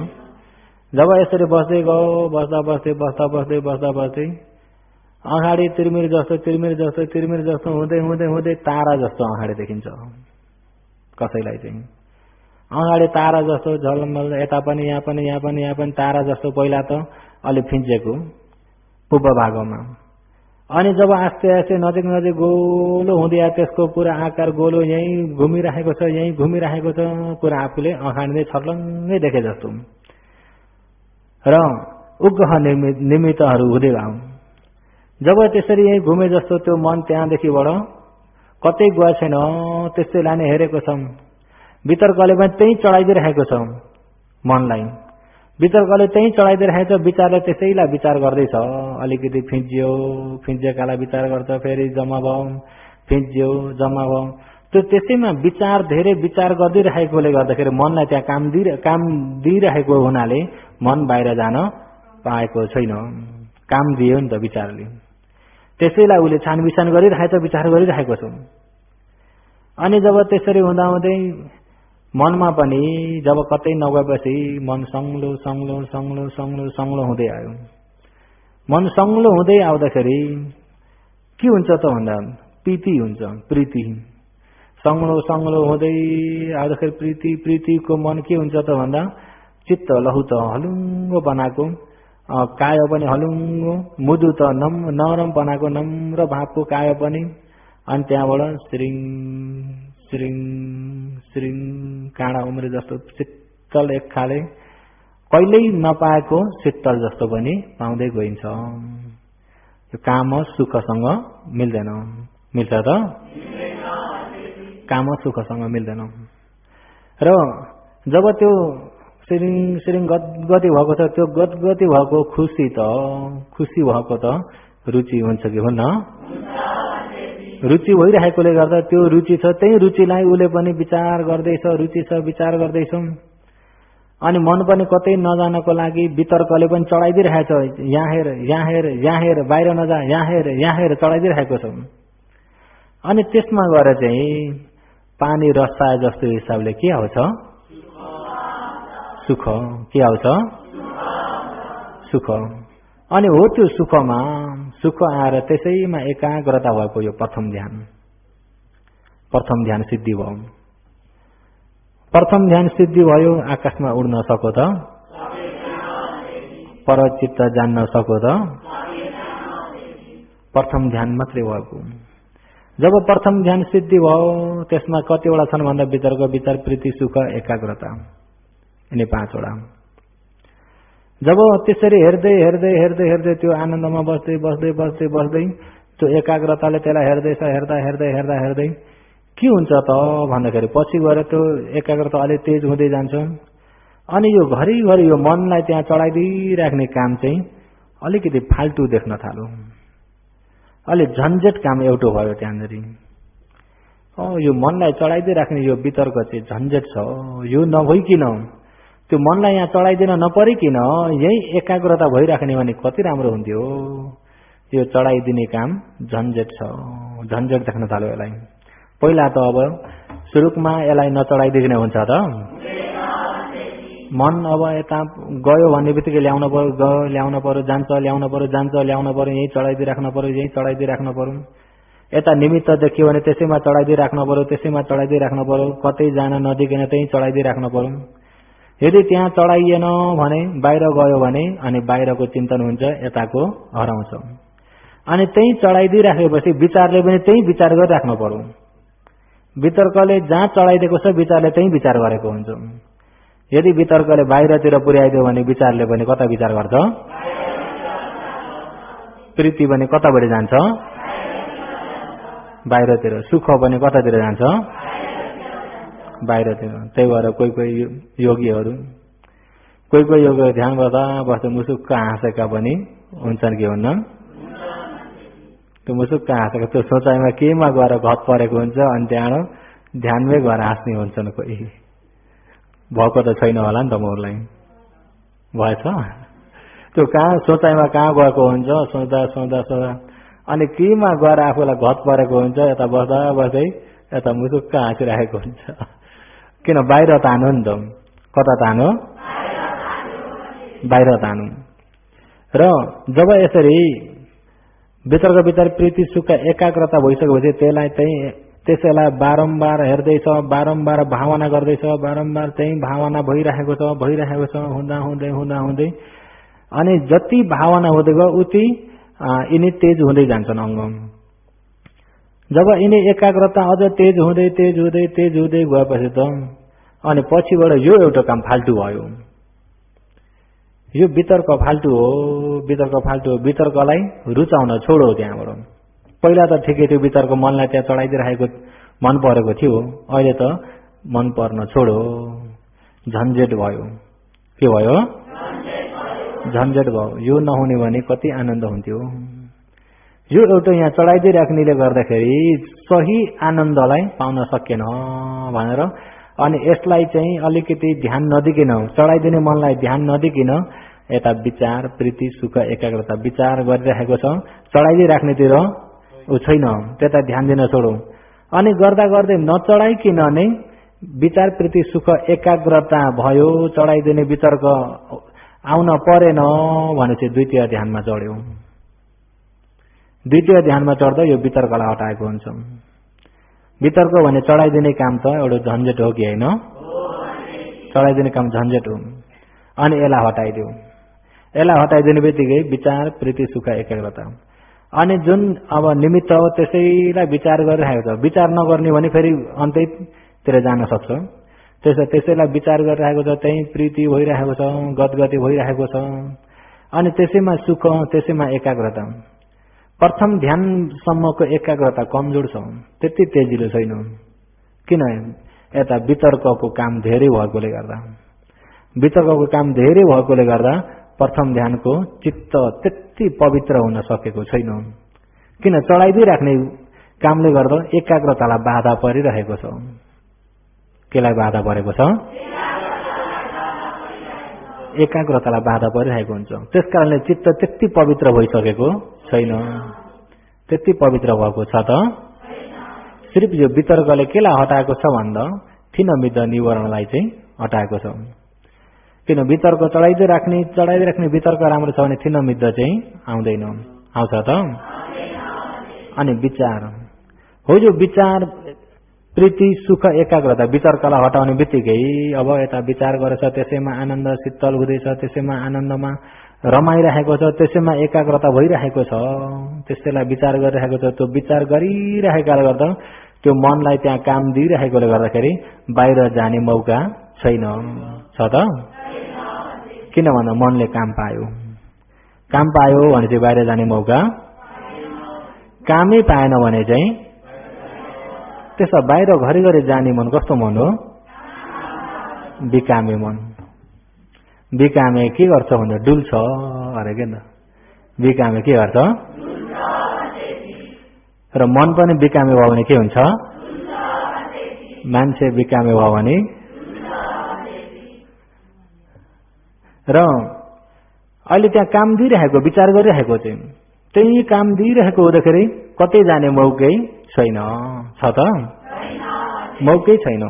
जब यसरी बस्दै गयो बस्दा बस्दै अगाडि तिरमिर जस्तो हुँदै तारा जस्तो अगाडि देखिन्छ। कसैलाई चाहिँ अगाडि तारा जस्तो झलमल, यता पनि यहाँ पनि तारा जस्तो पहिला त अलि फिन्चेको पूर्व भागमा, अनि जब आस्ते आस्ते नजिक नजिक गोलो हुँदै आयो, त्यसको पुरा आकार गोलो यही घुमिरहेको छ, यही घुमिरहेको छ, पुरा आफूले अखाण्दै छर्लङ्गै देखे जस्तो र उग्रह निमित्तहरू हुँदै गयो। जब त्यसरी यही घुमे जस्तो त्यो मन त्यहाँदेखिबाट कतै गएको छैन, त्यस्तै लाने हेरेको छ। वितर्कले पनि त्यही चढाइदिइरहेको छ मनलाई, वितर्कले त्यही चढाइदिइरहेको छ। विचारले त्यसैलाई विचार गर्दैछ, अलिकति फिन्जिएकालाई विचार गर्छ, फेरि जम्मा भयो, फिन्जियो जम्मा भयो। त्यो त्यसैमा विचार धेरै विचार गरिदिइरहेकोले गर्दाखेरि मनलाई त्यहाँ काम दिइरहेको हुनाले मन बाहिर जान पाएको छैन, काम दियो नि त विचारले। त्यसैलाई उसले छानबिछान गरिरहेको छ, विचार गरिरहेको छ। अनि जब त्यसरी हुँदाहुँदै मनमा पनि जब कतै नगएपछि मन सङ्लो सङ्लो सङ्लो सङ्लो सङ्लो हुँदै आयो। मन सङ्लो हुँदै आउँदाखेरि के हुन्छ त भन्दा प्रीति हुन्छ, प्रीति सङ्लो सङ्लो हुँदै आउँदाखेरि प्रीतिको मन के हुन्छ त भन्दा चित्त लहु त हलुङ्गो बनाएको, काय पनि हलुङ्गो, मुदु त नरम बनाएको, नम्र भावको काय पनि। अनि त्यहाँबाट श्रिङ श्रिङ श्रिङ काँडा उम्रे जस्तो शीतल एक खाले कहिल्यै नपाएको शीतल जस्तो पनि पाउँदै गइन्छ। यो काम सुखसँग मिल्दैन, मिल्छ त? काम सुखसँग मिल्दैन। र जब त्यो श्रिङ श्रिङ गदगदी भएको छ, त्यो गदगदी भएको खुसी भएको त रुचि हुन्छ कि हुन्न? रुचि भइरहेकोले गर्दा त्यो रुचि छ, त्यही रुचिलाई उसले पनि विचार गर्दैछ, रुचि छ विचार गर्दैछ। अनि मन पनि कतै नजानको लागि वितर्कले पनि चढाइदिइरहेको छ, यहाँ हेर यहाँ हेर यहाँ हेर, बाहिर नजा, यहाँ हेर यहाँ हेर चढाइदिइरहेको छ। अनि त्यसमा गएर चाहिँ पानी रसाए जस्तो हिसाबले के आउँछ? सुख। के आउँछ? सुख। अनि हो त्यो सुखमा सुख आएर त्यसैमा एकाग्रता भएको यो प्रथम ध्यान सिद्धि भयो। प्रथम ध्यान सिद्धि भयो, आकाशमा उड्न सको त, परचित्त जान्न सको त, प्रथम ध्यान मात्रै भएको। जब प्रथम ध्यान सिद्धि भयो त्यसमा कतिवटा छन् भन्दा वितर्क, विचार, प्रीति, सुख, एकाग्रता, यिनी 5 वटा। जब त्यसरी हेर्दै हेर्दै हेर्दै हेर्दै त्यो आनन्दमा बस्दै बस्दै बस्दै बस्दै त्यो एकाग्रताले त्यसलाई हेर्दैछ, हेर्दा हेर्दै हेर्दा हेर्दै के हुन्छ त भन्दाखेरि पछि गएर त्यो एकाग्रता अलिक तेज हुँदै जान्छ। अनि यो घरिघरि यो मनलाई त्यहाँ चढाइदिइराख्ने काम चाहिँ अलिकति फाल्टु देख्न थाल्यो, अलिक झन्झट काम एउटा भयो त्यहाँनिर। यो मनलाई चढाइदिइराख्ने यो वितर्क चाहिँ झन्झट छ, यो नभइकन त्यो मनलाई यहाँ चढाइदिन नपरिकन यही एकाग्रता भइराख्ने भने कति राम्रो हुन्थ्यो। यो चढाइदिने काम झन्झट छ, झन्झट देख्न थाल्यो यसलाई। पहिला त अब सुरुमा यसलाई नचढाइदिने हुन्छ त? मन अब यता गयो भन्ने बित्तिकै ल्याउन पर्यो, गयो ल्याउन पर्यो, जान्छ ल्याउन पर्यो, जान्छ ल्याउन पर्यो, यही चढाइदिइराख्नु पर्यो, यही चढाइदिइराख्नु पर्यो। यता निमित्त देखियो भने त्यसैमा चढाइदिइराख्नु पर्यो, त्यसैमा चढाइदिइराख्नु पर्यो, कतै जान नदिकन त्यही चढाइदिइराख्नु पर्यो। यदि त्यहाँ चढाइएन भने बाहिर गयो भने अनि बाहिरको चिन्तन हुन्छ, यताको हराउँछ। अनि त्यही चढाइदिइराखेपछि विचारले पनि त्यही विचार गरिराख्नु पर्यो। वितर्कले जहाँ चढाइदिएको छ विचारले त्यही विचार गरेको हुन्छ। यदि वितर्कले बाहिरतिर पुर्याइदियो भने विचारले पनि कता विचार गर्छ? प्रीति पनि कताबाट जान्छ? बाहिरतिर। सुख पनि कतातिर जान्छ? बाहिरतिर। त्यही भएर कोही कोही योगीहरू ध्यान गर्दा बस्दा मुसुक्क हाँसेका पनि हुन्छन् कि हुन्न? त्यो मुसुक्क हाँसेका त्यो सोचाइमा केमा गएर घत परेको हुन्छ, अनि त्यहाँ ध्यानमै गएर हाँस्ने हुन्छन्। कोही भएको त छैन होला नि त मोरलाई, भएछ त्यो कहाँ सोचाइमा कहाँ गएको हुन्छ, सोच्दा सोच्दा सोच्दा अनि केमा गएर आफूलाई घत परेको हुन्छ, यता बस्दा बस्दै यता मुसुक्क हाँसिरहेको हुन्छ। किन बाहिर तान्यो नि त, कता तान्यो? बाहिर तान्यो। र जब यसरी वितर्क विचार प्रीति सुख एकाग्रता भइसकेपछि त्यसैलाई बारम्बार हेर्दैछ, बारम्बार भावना गर्दैछ, बारम्बार त्यही भावना भइरहेको छ हुँदा हुँदै हुँदा हुँदै अनि जति भावना हुँदै गयो उति यिनी तेज हुँदै जान्छन् अङ्ग। जब यिनी एकाग्रता अझ तेज हुँदै गएपछि त अनि पछिबाट यो एउटा काम फाल्टु भयो। यो वितर्क फाल्टु हो, वितर्कलाई रुचाउन छोडो त्यहाँबाट। पहिला त ठिकै थियो, वितर्क मनलाई त्यहाँ चढाइदिइरहेको मन परेको थियो, अहिले त मन पर्न छोडो, झन्झट भयो। के भयो? झन्झट भयो। यो नहुने भने कति आनन्द हुन्थ्यो। यो एउटा यहाँ चढाइदिइराख्नेले गर्दाखेरि सही आनन्दलाई पाउन सकेन भनेर अनि यसलाई चाहिँ अलिकति ध्यान नदिकिन, चढाइदिने मनलाई ध्यान नदिकिन यता विचार प्रीति सुख एकाग्रता विचार गरिरहेको छ, चढाइदिइराख्नेतिर ऊ छैन, त्यता ध्यान दिन छोडौं। अनि गर्दा गर्दै नचढाइकिन नै विचार प्रीति सुख एकाग्रता भयो, चढाइदिने वितर्क आउन परेन भनेपछि द्वितीय ध्यानमा चढ्यो। द्वितीय ध्यानमा चढ्दा यो वितर्कलाई हटाएको हुन्छ। वितर्क भने चढाइदिने काम त एउटा झन्झट हो कि होइन? चढाइदिने काम झन्झट हो। अनि यसलाई हटाइदियो। यसलाई हटाइदिने बित्तिकै विचार प्रीति सुख एकाग्रता। अनि जुन अब निमित्त हो त्यसैलाई विचार गरिरहेको छ। विचार नगर्ने भने फेरि अन्तैतिर जान सक्छ। त्यसैलाई विचार गरिरहेको छ, त्यही प्रीति भइरहेको छ, गदगति भइरहेको छ। अनि त्यसैमा सुख, त्यसैमा एकाग्रता। प्रथम ध्यानसम्मको एकाग्रता कमजोर छ, त्यति तेजिलो छैन। किन? यता वितर्कको काम धेरै भएकोले गर्दा। वितर्कको काम धेरै भएकोले गर्दा प्रथम ध्यानको चित्त त्यति पवित्र हुन सकेको छैन। किन? चढाइदिइराख्ने कामले गर्दा एकाग्रतालाई बाधा परिरहेको छ। केलाई बाधा परेको छ? एकाग्रतालाई बाधा परिरहेको हुन्छ। त्यसकारणले चित्त त्यति पवित्र भइसकेको छैन। त्यति पवित्र भएको छ त सिर्फ यो वितर्कले केलाई हटाएको छ भन्दा थिनमिद्ध निवारणलाई चाहिँ हटाएको छ। किन? वितर्क चढाइदिइराख्ने वितर्क राम्रो छ भने थिनमिद्ध चाहिँ आउँदैन। आउँछ त? अनि विचार हो, यो विचार प्रीति सुख एकाग्रता वितर्कलाई हटाउने बित्तिकै अब यता विचार गरेछ, त्यसैमा आनन्द शीतल हुँदैछ, त्यसैमा आनन्दमा रमाइरहेको छ, त्यसैमा एकाग्रता भइरहेको छ, त्यसैलाई विचार गरिरहेको छ। त्यो विचार गरिरहेकाले गर्दा त्यो मनलाई त्यहाँ काम दिइरहेकोले गर्दाखेरि बाहिर जाने मौका छैन। छ त? किन भन्दा मनले काम पायो भने चाहिँ बाहिर जाने मौका, कामै पाएन भने चाहिँ त्यसो बाहिर घरिघरि जाने मन कस्तो मन हो? बिकामे मन। बिकामे के गर्छ भन्दा डुल्छ अरे के त? बिकामे के गर्छ? र मन पनि बिकामे भयो भने के हुन्छ? मान्छे बिकामे भयो भने र अहिले त्यहाँ काम दिइरहेको विचार गरिरहेको चाहिँ त्यही काम दिइरहेको हुँदाखेरि कतै जाने मौकै छैन। छ त? मौकै छैन।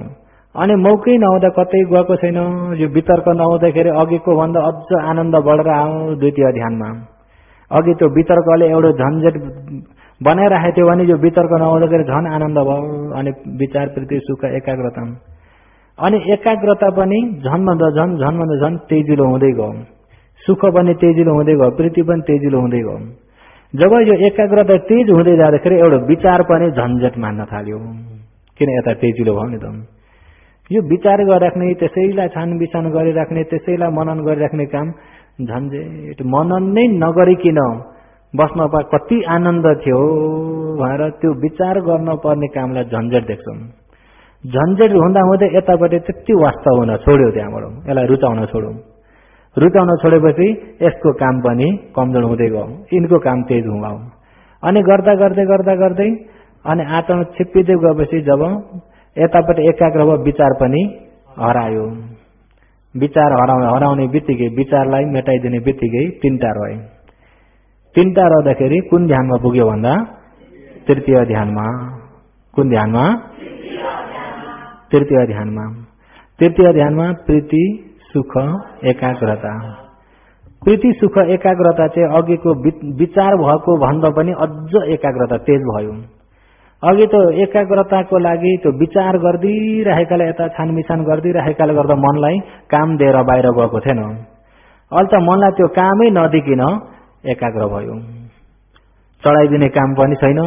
अनि मौकै नहुँदा कतै गएको छैन। यो वितर्क नहुँदाखेरि अघिको भन्दा अझ आनन्द बढेर आऊ द्वितीय ध्यानमा। अघि त्यो वितर्कले एउटा झन्झट बनाइरहेको थियो भने यो वितर्क नहुँदाखेरि झन् आनन्द भयो। अनि विचार प्रीति सुख एकाग्रता, अनि एकाग्रता पनि झन् झन् तेजिलो हुँदै गयो। सुख पनि तेजिलो हुँदै गयो, प्रीति पनि तेजिलो हुँदै गयो। जब यो एकाग्रता तेज हुँदै जाँदाखेरि एउटा विचार पनि झन्झट मान्न थाल्यो। किन? यता तेजिलो भयो नि त। यो विचार गरिराख्ने, त्यसैलाई छानबिछान गरिराख्ने, त्यसैलाई मनन गरिराख्ने काम झन्झट। मनन नै नगरिकन बस्न पाए कति आनन्द थियो भनेर त्यो विचार गर्न पर्ने कामलाई झन्झट देख्छौँ। झन्झट हुँदा हुँदै यतापट्टि त्यति वास्तव हुन छोड्यो। त्यहाँबाट यसलाई रुचाउन छोड्यो। रुचाउन छोडेपछि यसको काम पनि कमजोर हुँदै गयो, यिनको काम तेज हुँदा। अनि गर्दा गर्दै अनि आचरण छिप्पिँदै गएपछि जब यतापट्टि एकाग्र भयो, विचार पनि हरायो। विचार हराउने बित्तिकै, विचारलाई मेटाइदिने बित्तिकै तीनटा रहे। तीनटा रहँदाखेरि कुन ध्यानमा पुग्यो भन्दा तृतीय ध्यानमा। कुन ध्यानमा? तृतीय ध्यानमा। तृतीय ध्यानमा प्रीति सुख एकाग्रता। प्रीति सुख एकाग्रता चाहिँ अघिको विचार भएको भन्दा पनि अझ एकाग्रता तेज भयो। अघि त एकाग्रताको लागि त्यो विचार गर्दिरहेकाले, यता छानबिछान गर्दिरहेकाले गर्दा मनलाई काम दिएर बाहिर गएको थिएन। अहिले त मनलाई त्यो कामै नदिकिन एकाग्र भयो। चढाइदिने काम पनि छैन,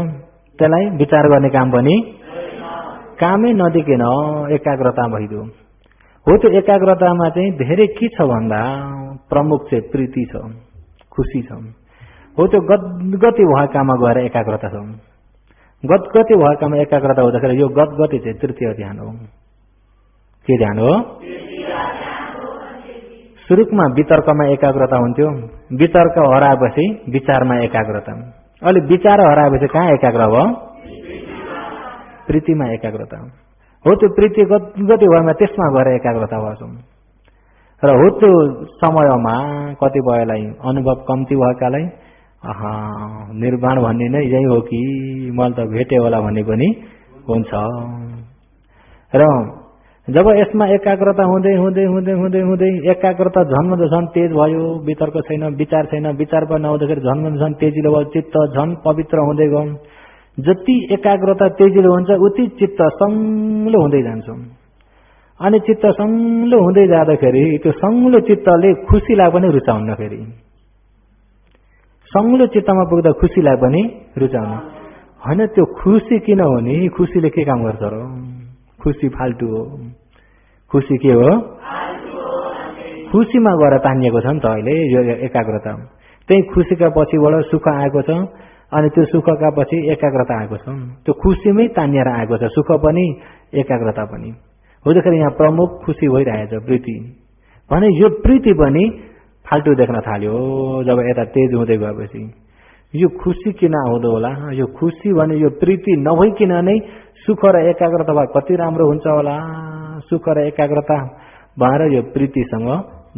त्यसलाई विचार गर्ने काम पनि कामै नदेखिन एकाग्रता भइदियो। हो त्यो एकाग्रतामा चाहिँ धेरै के छ भन्दा प्रमुख चाहिँ प्रीति छ, खुसी छ। हो त्यो गदगति भएकामा गएर एकाग्रता छ। गदगति भएकामा एकाग्रता हुँदाखेरि यो गदगति चाहिँ तृतीय ध्यान हो। के ध्यान हो? सुरुमा वितर्कमा एकाग्रता हुन्थ्यो, वितर्क हराएपछि विचारमा एकाग्रता, अहिले विचार हराएपछि कहाँ एकाग्र भयो? प्रीतिमा एकाग्रता हो। त्यो प्रीति गति भएमा त्यसमा गएर एकाग्रता भएछौँ। र हो त्यो समयमा कतिपयलाई अनुभव कम्ती भएकालाई निर्वाण भन्ने नै यही हो कि मैले त भेटे होला भन्ने पनि हुन्छ। र जब यसमा एकाग्रता हुँदै हुँदै हुँदै हुँदै हुँदै एकाग्रता झन् झन् तेज भयो, वितर्क छैन, विचार छैन, विचार पनि नहुँदाखेरि झन् झन् तेजिलो भयो, चित्त झन् पवित्र हुँदै गयो। जति एकाग्रता तेजिलो हुन्छ उति चित्त संलो हुँदै जान्छ। अनि चित्त संलो हुँदै जाँदाखेरि त्यो संलो चित्तले खुसीलाई पनि रुचाउन्न। फेरि संलो चित्तमा पुग्दा खुसीलाई पनि रुचाउनु होइन। त्यो खुसी किन हो नि? खुसीले के काम गर्छ र? खुसी फाल्टु हो। खुसी के हो? खुसीमा गएर तानिएको छ नि त अहिले यो एकाग्रता। त्यही खुसीका पछिबाट सुख आएको छ, अनि त्यो सुखका पछि एकाग्रता आएको छ। त्यो खुसीमै तानिएर आएको छ, सुख पनि एकाग्रता पनि। हुँदाखेरि यहाँ प्रमुख खुसी भइरहेछ, प्रीति भने। यो प्रीति पनि फाल्टु देख्न थाल्यो जब यता तेज हुँदै गएपछि। यो खुसी किन आउँदो होला? यो खुसी भने यो प्रीति नभइकन नै सुख र एकाग्रता भए कति राम्रो हुन्छ होला। सुख र एकाग्रता भएर यो प्रीतिसँग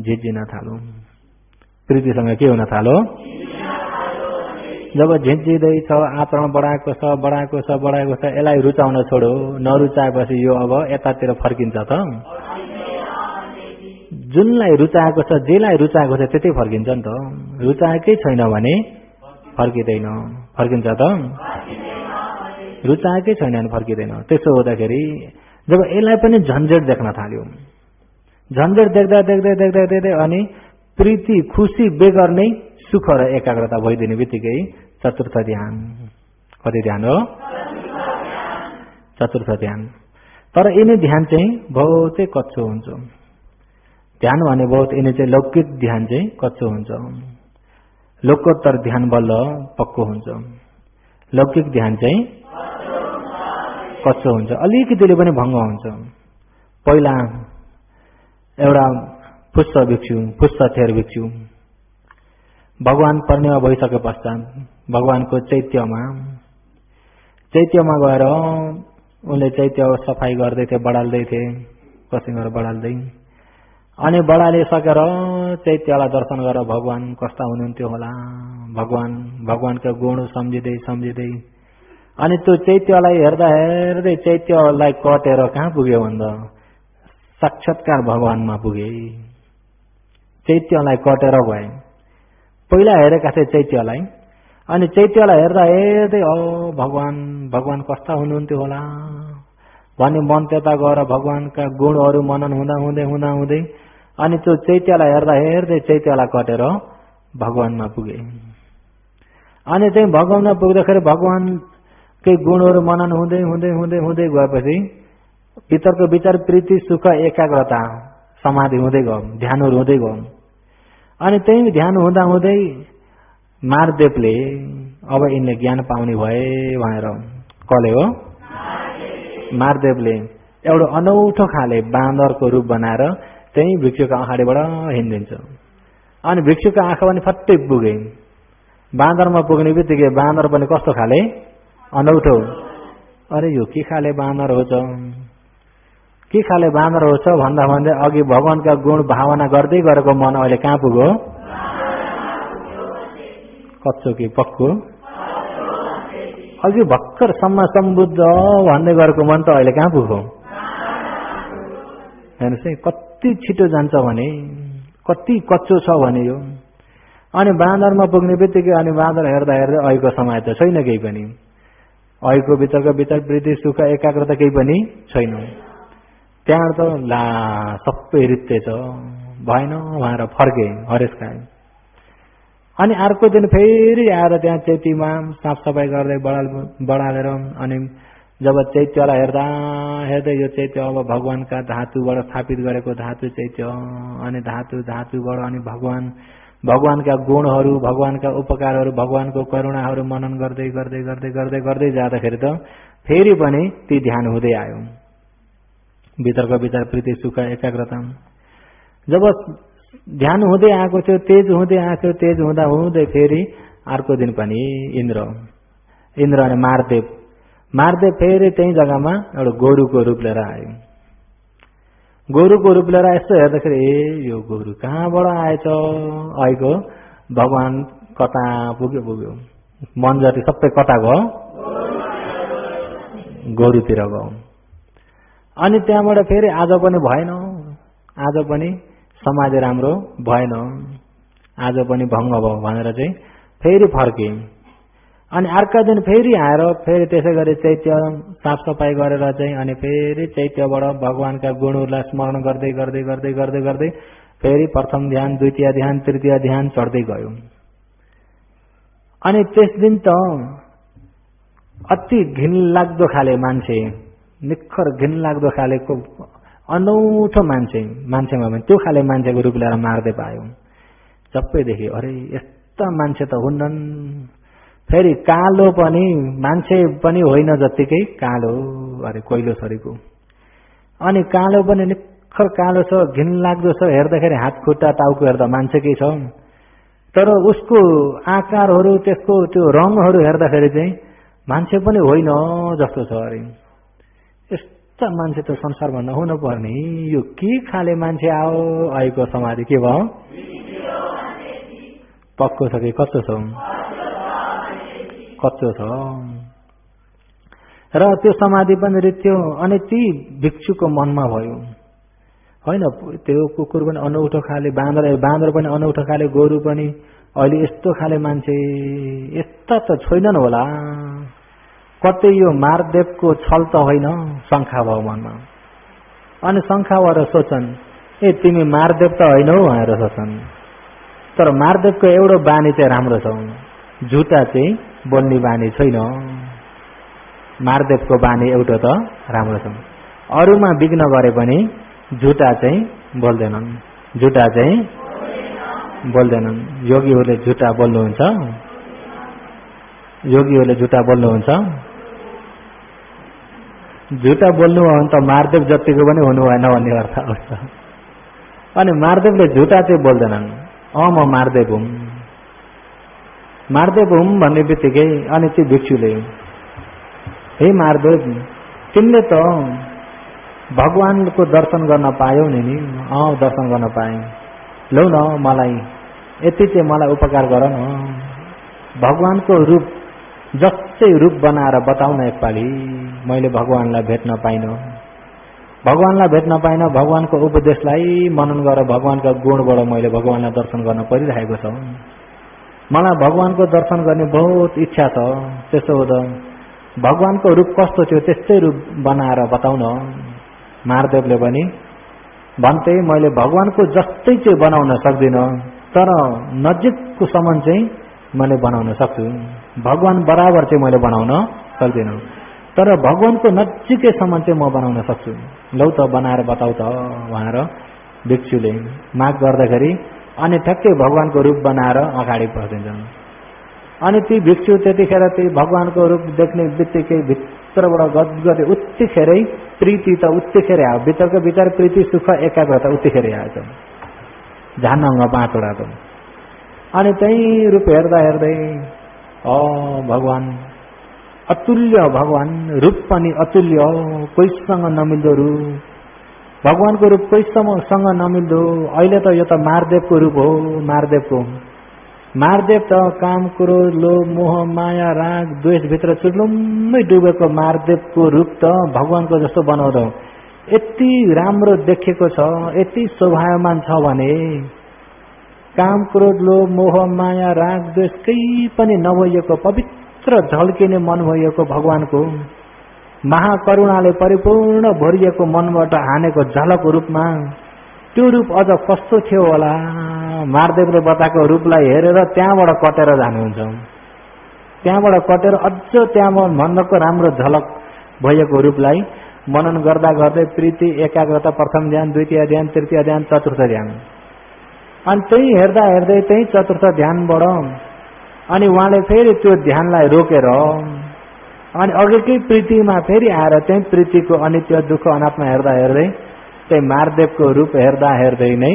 झिझिन थालो। प्रीतिसँग के हुन थालो? जब झिझिँदैछ, आचरण बढाएको छ बढाएको छ बढाएको छ, यसलाई रुचाउन छोडो। नरुचाएपछि यो अब यतातिर फर्किन्छ त। जुनलाई रुचाएको छ, जेलाई रुचाएको छ त्यतै फर्किन्छ नि त। रुचाएकै छैन भने फर्किँदैन, फर्किन्छ त? रुचाएकै छैन भने फर्किँदैन। त्यसो हुँदाखेरि जब यसलाई पनि झन्झट देख्न थाल्यो, झन्झट देख्दा देख्दै देख्दै देख्दै अनि प्रीति खुसी बेगर नै सुख र एकाग्रता भइदिने बित्तिकै चतुर्थ ध्यान। कति ध्यान हो? चतुर्थ ध्यान। तर यिनी ध्यान चाहिँ बहुतै कच्चो हुन्छ। ध्यान भने बहुत यिनी चाहिँ लौकिक ध्यान चाहिँ कच्चो हुन्छ। लोकोत्तर ध्यान बल्ल पक्को हुन्छ। लौकिक ध्यान चाहिँ कच्चो हुन्छ, अलिकतिले पनि भङ्ग हुन्छ। पहिला एउटा पुष्प भिक्षु, पुष्प थेर भिक्षु भगवान पूर्णिमा भइसके पश्चात भगवानको चैत्यमा गएर उनले चैत्य सफाई गर्दै थिए, बढाल्दै थिए, कसै गरेर बढाल्दै। अनि बढालिसकेर चैत्यलाई दर्शन गरेर भगवान कस्ता हुनुहुन्थ्यो होला, भगवानका गुण सम्झिँदै सम्झिँदै अनि त्यो चैत्यलाई हेर्दा हेर्दै चैत्यलाई कटेर कहाँ पुग्यो भन्दा साक्षात्कार भगवानमा पुगे। चैत्यलाई कटेर भए। पहिला हेरेका थिए चैत्यलाई, अनि चैत्यलाई हेर्दा हेर्दै भगवान कस्ता हुनुहुन्थ्यो होला भन्ने मन त्यता गएर भगवानका गुणहरू मनन हुँदा हुँदै हुँदा हुँदै अनि त्यो चैत्यलाई हेर्दा हेर्दै चैत्यलाई कटेर भगवानमा पुगे। अनि चाहिँ भगवानमा पुग्दाखेरि भगवानकै गुणहरू मनन हुँदै हुँदै हुँदै हुँदै गएपछि भित्रको विचार प्रीति सुख एकाग्रता समाधि हुँदै गयो, ध्यानहरू हुँदै गयो। अनि त्यही ध्यान हुँदा हुँदै मारदेवले अब यिनले ज्ञान पाउने भए भनेर, कसले हो? मारदेवले एउटा अनौठो खाले बाँदरको रूप बनाएर त्यही भिक्षुको अगाडिबाट हिँडिदिन्छ। अनि भिक्षुको आँखा पनि फट्टै पुगे। बाँदरमा पुग्ने बित्तिकै बाँदर पनि कस्तो खाले? अनौठो। अरे यो के खाले बाँदर हो त? के खाले बाँदर हो छ भन्दा भन्दै अघि भगवानका गुण भावना गर्दै गरेको मन अहिले कहाँ पुग्यो? कच्चो कि पक्को? अघि भर्खर सम्मा सम्बुद्ध भन्दै गरेको मन त अहिले कहाँ पुग्यो? हेर्नुहोस् है, कति छिटो जान्छ भने, कति कच्चो छ भने यो। अनि बाँदरमा पुग्ने बित्तिकै अनि बाँदर हेर्दा हेर्दै अहिको समय त छैन केही पनि। अहिको भित्रको विचार प्रीति सुख एकाग्रता केही पनि छैन। त्यहाँ त ला सबै रित्ते छ, भएन भनेर फर्के, हरेस खाए। अनि अर्को दिन फेरि आएर त्यहाँ चैतीमा साफ सफाई गर्दै बढालेर अनि जब चैत्यलाई हेर्दा हेर्दै यो चैत्य अब भगवानका धातुबाट स्थापित गरेको धातु चैत्य अनि धातुबाट अनि भगवानका गुणहरू भगवानका उपकारहरू भगवानको करुणाहरू मनन गर्दै गर्दै गर्दै गर्दै गर्दै जाँदाखेरि त फेरि पनि ती ध्यान हुँदै आयो। भित्रको विचार प्रीति सुख एकाग्रता जब ध्यान हुँदै आएको थियो तेज हुँदै आएको तेज हुँदा हुँदै फेरि अर्को दिन पनि इन्द्र अनि मारदेव फेरि त्यही जग्गामा एउटा गोरुको रूप लिएर आयो। गोरुको रूप लिएर यस्तो हेर्दाखेरि यो गोरु कहाँबाट आएछ आएको भगवान कता पुग्यो मन जति सबै कता गयो गोरुतिर गयो। अनि त्यहाँबाट फेरि आज पनि भएन, आज पनि समाज राम्रो भएन, आज पनि भङ्ग भयो भनेर चाहिँ फेरि फर्के। अनि अर्का दिन फेरि आएर फेरि त्यसै गरी चैत्य साफ सफाई गरेर चाहिँ अनि फेरि चैत्यबाट भगवानका गुणहरूलाई स्मरण गर्दै गर्दै गर्दै गर्दै गर्दै फेरि प्रथम ध्यान द्वितीय ध्यान तृतीय ध्यान चढ्दै गयो। अनि त्यस दिन त अति घिनलाग्दो खाले मान्छे निखर घिनलाग्दो खालेको अनौठो मान्छेमा पनि त्यो खाले मान्छेको रूप लिएर मार्दै पायो। सबै देखे अरे यस्ता मान्छे त हुन्नन्। फेरि कालो पनि मान्छे पनि होइन जत्तिकै कालो अरे कोइलो सरीको अनि कालो पनि निखर कालो छ घिनलाग्दो छ हेर्दाखेरि हात खुट्टा टाउको हेर्दा मान्छेकै छ तर उसको आकारहरू त्यसको त्यो रङहरू हेर्दाखेरि चाहिँ मान्छे पनि होइन जस्तो छ। अरे यस्ता मान्छे त संसारमा नहुन पर्ने यो के खाले मान्छे आएको समाधि के भयो पक्को छ कि कच्चो छ कच्चो छ र त्यो समाधि पनि रित्यो। अनि ती भिक्षुको मनमा भयो होइन त्यो कुकुर पनि अनौठो खाले बाँदर पनि अनौठो खाले गोरु पनि अहिले यस्तो खाले मान्छे यस्ता त छैनन् होला कतै यो मारदेवको छल त होइन शङ्का भयो मनमा। अनि शङ्का भएर सोचन् ए तिमी मारदेव त होइनौ भनेर सोच्छन्। तर मारदेवको एउटा बानी चाहिँ राम्रो छ झुटा चाहिँ बोल्ने बानी छैन। मारदेवको बानी एउटा त राम्रो छ अरूमा विघ्न गरे पनि झुटा चाहिँ बोल्दैनन् योगीहरूले झुटा बोल्नुहुन्छ झुटा बोल्नु हो भने त मारदेव जतिको पनि हुनु भएन भन्ने अर्थ आउँछ। अनि मारदेवले झुटा चाहिँ बोल्दैनन् म मारदेव हुँ भन्ने बित्तिकै अनि त्यो भिक्षुले हे मारदेव तिमीले त भगवानको दर्शन गर्न पायौ नि दर्शन गर्न पाएँ लौ न मलाई यति चाहिँ मलाई उपकार गर न भगवानको रूप जस्तै रूप बनाएर बताउन एकपालि मैले भगवानलाई भेट्न पाइनँ भगवानको उपदेशलाई मनन गरेर भगवानका गुणबाट मैले भगवानलाई दर्शन गर्न परिरहेको छ। मलाई भगवानको दर्शन गर्ने बहुत इच्छा छ। त्यसो हुँदा भगवानको रूप कस्तो थियो त्यस्तै रूप बनाएर बताउन। मारदेवले पनि भन्थे मैले भगवानको जस्तै चाहिँ बनाउन सक्दिनँ तर नजिकको समान चाहिँ मैले बनाउन सक्छु। भगवान बराबर चाहिँ मैले बनाउन सक्दिनँ तर भगवानको नजिकै समान चाहिँ म बनाउन सक्छु। लौ त बनाएर बताउ त भनेर भिक्षुले माग गर्दाखेरि अनि ठ्याक्कै भगवानको रूप बनाएर अगाडि बढिन्छन्। अनि ती भिक्षु त्यतिखेर ती भगवानको रूप देख्ने बित्तिकै भित्रबाट गदगदै उत्तिखेरै प्रीति त उत्तिखेरै आयो भित्रको विचार प्रीति सुख एकाग्रता उत्तिखेरै आएछ ध्यान अङ्ग 5 वटाको। अनि त्यही रूप हेर्दा हेर्दै भगवान अतुल्य भगवान रूप पनि अतुल्य कोहीसँग नमिल्दो रूप भगवानको रूप कोहीसँग नमिल्दो। अहिले त यो त मारदेवको रूप हो मारदेव त काम क्रोध लोभ मोह माया राग द्वेष भित्र चुर्लुम्मै डुबेको मारदेवको रूप त भगवानको जस्तो बनाउँदो यति राम्रो देखेको छ यति शोभायमान छ भने काम क्रोध लोभ मोह माया राग द्वेष केही पनि नभइएको पवित्र झल्किने मन भइएको भगवानको महाकरुणाले परिपूर्ण भरिएको मनबाट हानेको झलको रूपमा त्यो रूप अझ कस्तो थियो होला, महादेवले बताएको रूपलाई हेरेर त्यहाँबाट कटेर जानुहुन्छ। त्यहाँबाट कटेर अझ त्यहाँ भन्दाको राम्रो झलक भएको रूपलाई मनन गर्दा गर्दै प्रीति, एकाग्रता, प्रथम ध्यान, द्वितीय ध्यान, तृतीय ध्यान, चतुर्थ ध्यान, अनि त्यही हेर्दा हेर्दै त्यही चतुर्थ ध्यानबाट अनि उहाँले फेरि त्यो ध्यानलाई रोकेर अनि अघिकै प्रीतिमा फेरि आएर त्यही प्रीतिको अनित्य, दुःख, अनात्मा हेर्दा हेर्दै त्यही महादेवको रूप हेर्दा हेर्दै नै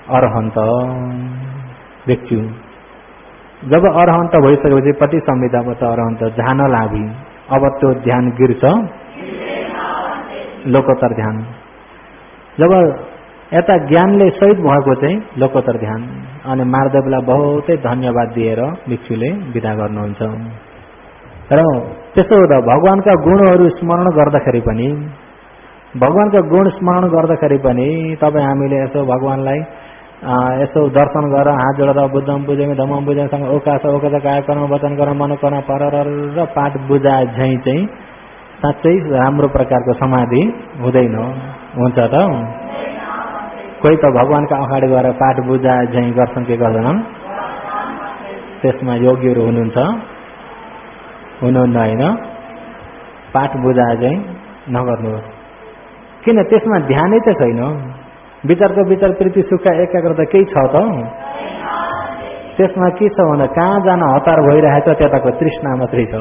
अरहन्त देख्छु। जब अरहन्त भइसकेपछि पति संहिताबाट अरहन्त झान लाभी, अब त्यो ध्यान गिर्छ लोकोत्तर ध्यान। जब यता ज्ञानले सहित भएको चाहिँ लोकोत्तर ध्यान। अनि महादेवलाई बहुतै धन्यवाद दिएर भिक्षुले विदा गर्नुहुन्छ। र त्यसो हुँदा भगवानका गुणहरू स्मरण गर्दाखेरि पनि, भगवानका गुण स्मरण गर्दाखेरि पनि तपाईँ हामीले यसो भगवानलाई यसो दर्शन गरेर हात जोडेर बुद्धम पूजन धम्मम पूजनसँग ओकास ओकास काय कर्म वचन कर्म मन कर्म परर र पाठ बुझाए झैँ चाहिँ साँच्चै राम्रो प्रकारको समाधि हुँदैन। हुन्छ त? कोही त भगवानका अगाडि गएर पाठ बुझाए झैँ गर्छन् के गर्दैनन्? त्यसमा योगीहरू हुनुहुन्छ, हुनुहुन्न होइन? पाठ बुझाए झैँ नगर्नुहोस्। किन? त्यसमा ध्यानै त छैन। विचारको विचार, प्रीति, सुख, एकाग्रता केही छ त? त्यसमा के छ भन्दा कहाँ जान हतार भइरहेको छ, त्यताको तृष्णा मात्रै छ।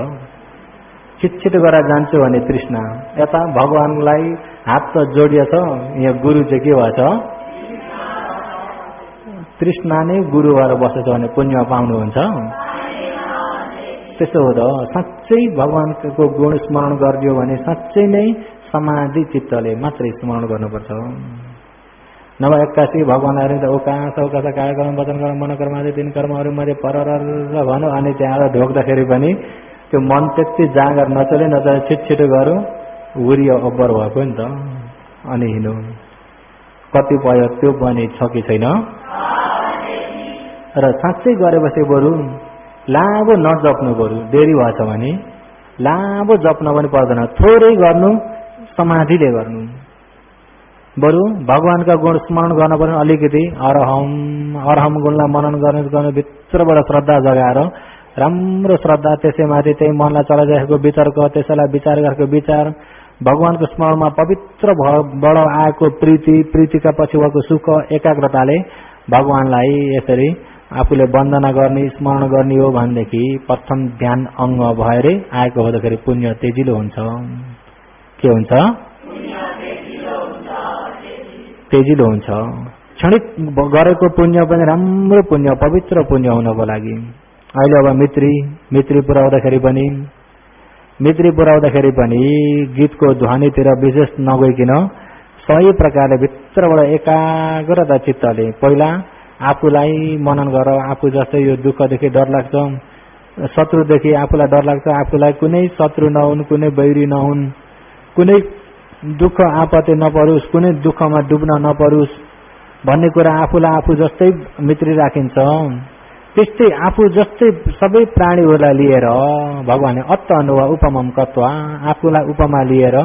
छिटछिट गरेर जान्छु भने तृष्णा, यता भगवानलाई हात त जोडिएछ, यहाँ गुरु चाहिँ के भएछ? तृष्णा नै गुरु भएर बसेछ भने पुण्य पाउनुहुन्छ। त्यसो हुँदा साँच्चै भगवानको गुण स्मरण गरियो भने साँच्चै नै समाधि चित्तले मात्रै स्मरण गर्नुपर्छ। नभए एक्कासी भगवानहरू ओकास ओकास काय कर्म वचन कर्म मन कर्म आदि तीन कर्महरू मध्ये परर भन्यो अनि त्यहाँ ढोक्दाखेरि पनि त्यो मन त्यति जाँगर नचले नचले छिटछिटो गरौँ उरियो अब्बर भएको नि त। अनि हिँड्नु कतिपय त्यो पनि छ कि छैन? र साँच्चै गरेपछि बरु लामो नजप्नु, बरु देरी भएछ भने लामो जप्न पनि पर्दैन, थोरै गर्नु, समाधिले गर्नु। बरु भगवानका गुण स्मरण गर्न पर्ने, अलिकति अरहम अरहम गुणलाई मनन गर्ने भित्रबाट श्रद्धा जगाएर राम्रो श्रद्धा, त्यसैमाथि त्यही मनलाई चलाइरहेको वितर्क, त्यसैलाई विचार गरेको विचार, भगवानको स्मरणमा पवित्रबाट आएको प्रीति, प्रीतिका पछि भएको सुख, एकाग्रताले भगवानलाई यसरी आफूले वन्दना गर्ने, स्मरण गर्ने हो भनेदेखि प्रथम ध्यान अङ्ग भएरै आएको हुँदाखेरि पुण्य तेजिलो हुन्छ। के हुन्छ? तेजिलो हुन्छ। क्षणिक गरेको पुण्य पनि राम्रो पुण्य, पवित्र पुण्य हुनको लागि। अहिले अब मित्री पुर्याउँदाखेरि पनि गीतको ध्वनितिर विशेष नगइकन सही प्रकारले भित्रबाट एकाग्रता चित्तले पहिला आफूलाई मनन गर। आफू जस्तै यो दुःखदेखि डर लाग्छ, शत्रुदेखि आफूलाई डर लाग्छ, आफूलाई कुनै शत्रु नहुन्, कुनै बैरी नहुन्, कुनै दुःख आपत्ति नपरोस्, कुनै दुःखमा डुब्न नपरोस् भन्ने कुरा आफूलाई आफू जस्तै मित्री राखिन्छ। त्यस्तै आफू जस्तै सबै प्राणीहरूलाई लिएर भगवानले अत्त अनुवा उपमम कत्वा, आफूलाई उपमा लिएर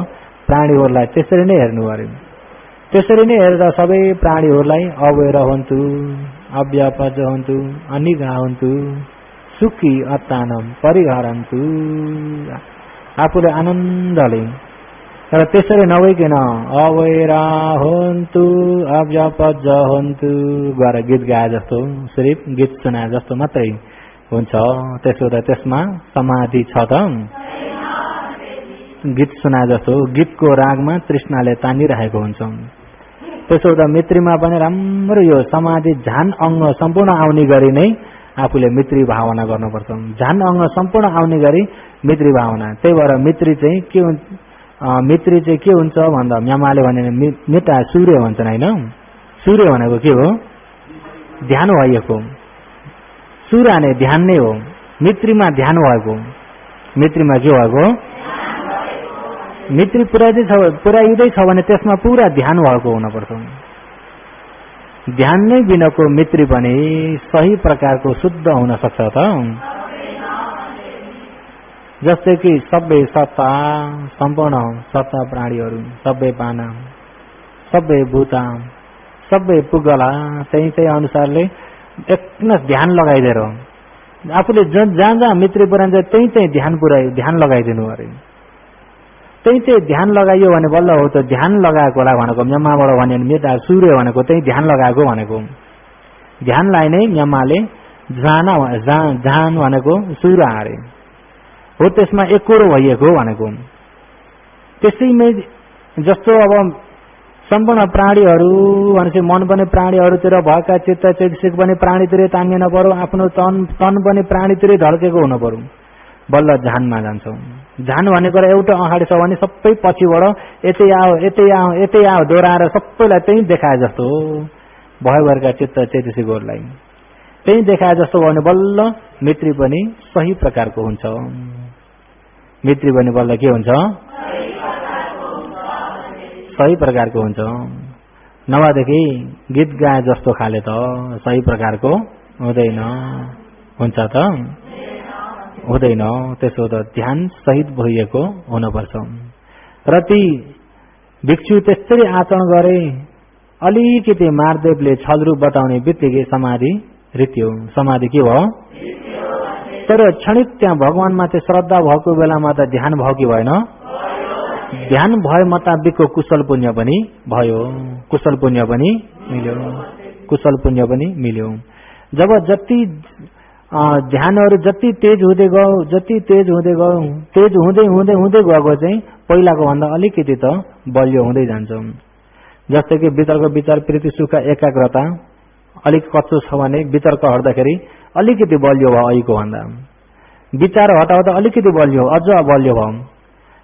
प्राणीहरूलाई त्यसरी नै हेर्नु पर्यो। त्यसरी नै हेरेर सबै प्राणीहरूलाई अवैर हुन्तु, अव्यापज हुन्तु, अनिगा हुन्तु, सुखी अत्तानम परिहरन्तु, आफूले आनन्दले। तर त्यसरी नभइकन अवैरा हुन्तु, अव्यापज हुन्तु गएर गीत गाए जस्तो, सिर्फ गीत सुनाए जस्तो मात्रै हुन्छ। त्यसो त त्यसमा समाधि छ त? गीत सुनाए जस्तो गीतको रागमा तृष्णाले तानिरहेको हुन्छ। त्यसो हुँदा मित्रीमा पनि राम्रो यो समाधि ध्यान अङ्ग सम्पूर्ण आउने गरी नै आफूले मित्री भावना गर्नुपर्छ। ध्यान अङ्ग सम्पूर्ण आउने गरी मित्री भावना। त्यही भएर मित्री चाहिँ के हुन्छ भन्दा म्यामाले भने मिटा सूर्य भन्छन् होइन? सूर्य भनेको के हो? ध्यान भएको। सूर्य नै ध्यान नै हो। मित्रीमा ध्यान भएको, मित्रीमा के भएको? मित्री पुर्याइँदै छ भने त्यसमा पुरा ध्यान भएको हुनुपर्छ। ध्यान नै बिनाको मित्री पनि सही प्रकारको शुद्ध हुन सक्छ त? जस्तै कि सबै सत्ता, सम्पूर्ण सत्ता प्राणीहरू, सबै पाना, सबै भूता, सबै पुग्ला त्यही अनुसारले एकदम ध्यान लगाइदिएर आफूले जहाँ जहाँ मित्री पुराण जान्छ त्यही ध्यान लगाइदिनु अरे। त्यही ध्यान लगाइयो भने बल्ल हो त ध्यान लगाएको होला भनेको। म्यामाबाट भन्यो भने मेटा सूर्य भनेको त्यही ध्यान लगाएको भनेको। ध्यानलाई नै म्यामाले जान भनेको सूर्य अरे हो, त्यसमा एकोरो भइएको भनेको। त्यसैमै जस्तो अब सम्पूर्ण प्राणीहरू भनेपछि मन पनि प्राणीहरूतिर भएका चित्त चैतसिक पनि प्राणीतिर तानिन पर्यो, आफ्नो तन पनि प्राणीतिर ढल्केको हुनु पर्यो, बल्ल ध्यानमा जान्छौँ। ध्यान भनेको एउटा अगाडि छ भने सबै पछिबाट यतै आओ दोहोऱ्याएर सबैलाई त्यही देखाए जस्तो भयो भएका चित्त चैतसिकहरूलाई त्यही देखाए जस्तो भयो भने बल्ल मित्री पनि सही प्रकारको हुन्छ। मित्री पनि बल्ल के हुन्छ? सही प्रकारको हुन्छ। नभएदेखि गीत गाए जस्तो खाले त सही प्रकारको हुँदैन। हुन्छ त हुँदैन। त्यसो त ध्यान सहित भइएको हुनुपर्छ। र ती भिक्षु त्यसरी आचरण गरे। अलिकति मारदेवले छलरूप बताउने बित्तिकै समाधि रित्यो। समाधि के भयो? तर क्षणिक त्यहाँ भगवानमाथि श्रद्धा भएको बेलामा त ध्यान भयो कि भएन? ध्यान भए मुताबिकको कुशल पुण्य पनि भयो, कुशल पुण्य पनि मिल्यो, कुशल पुण्य पनि मिल्यो। जब जति ध्यानहरू जति तेज हुँदै गयो, तेज हुँदै गएको चाहिँ पहिलाको भन्दा अलिकति त बलियो हुँदै जान्छ। जस्तै कि भित्रको विचार प्रीति सुख एकाग्रता अलिक कच्चो छ भने वितर्क हट्दाखेरि अलिकति बलियो भयो अहिलेको भन्दा। विचार हटाउँदा अलिकति बलियो, अझ बलियो भयो।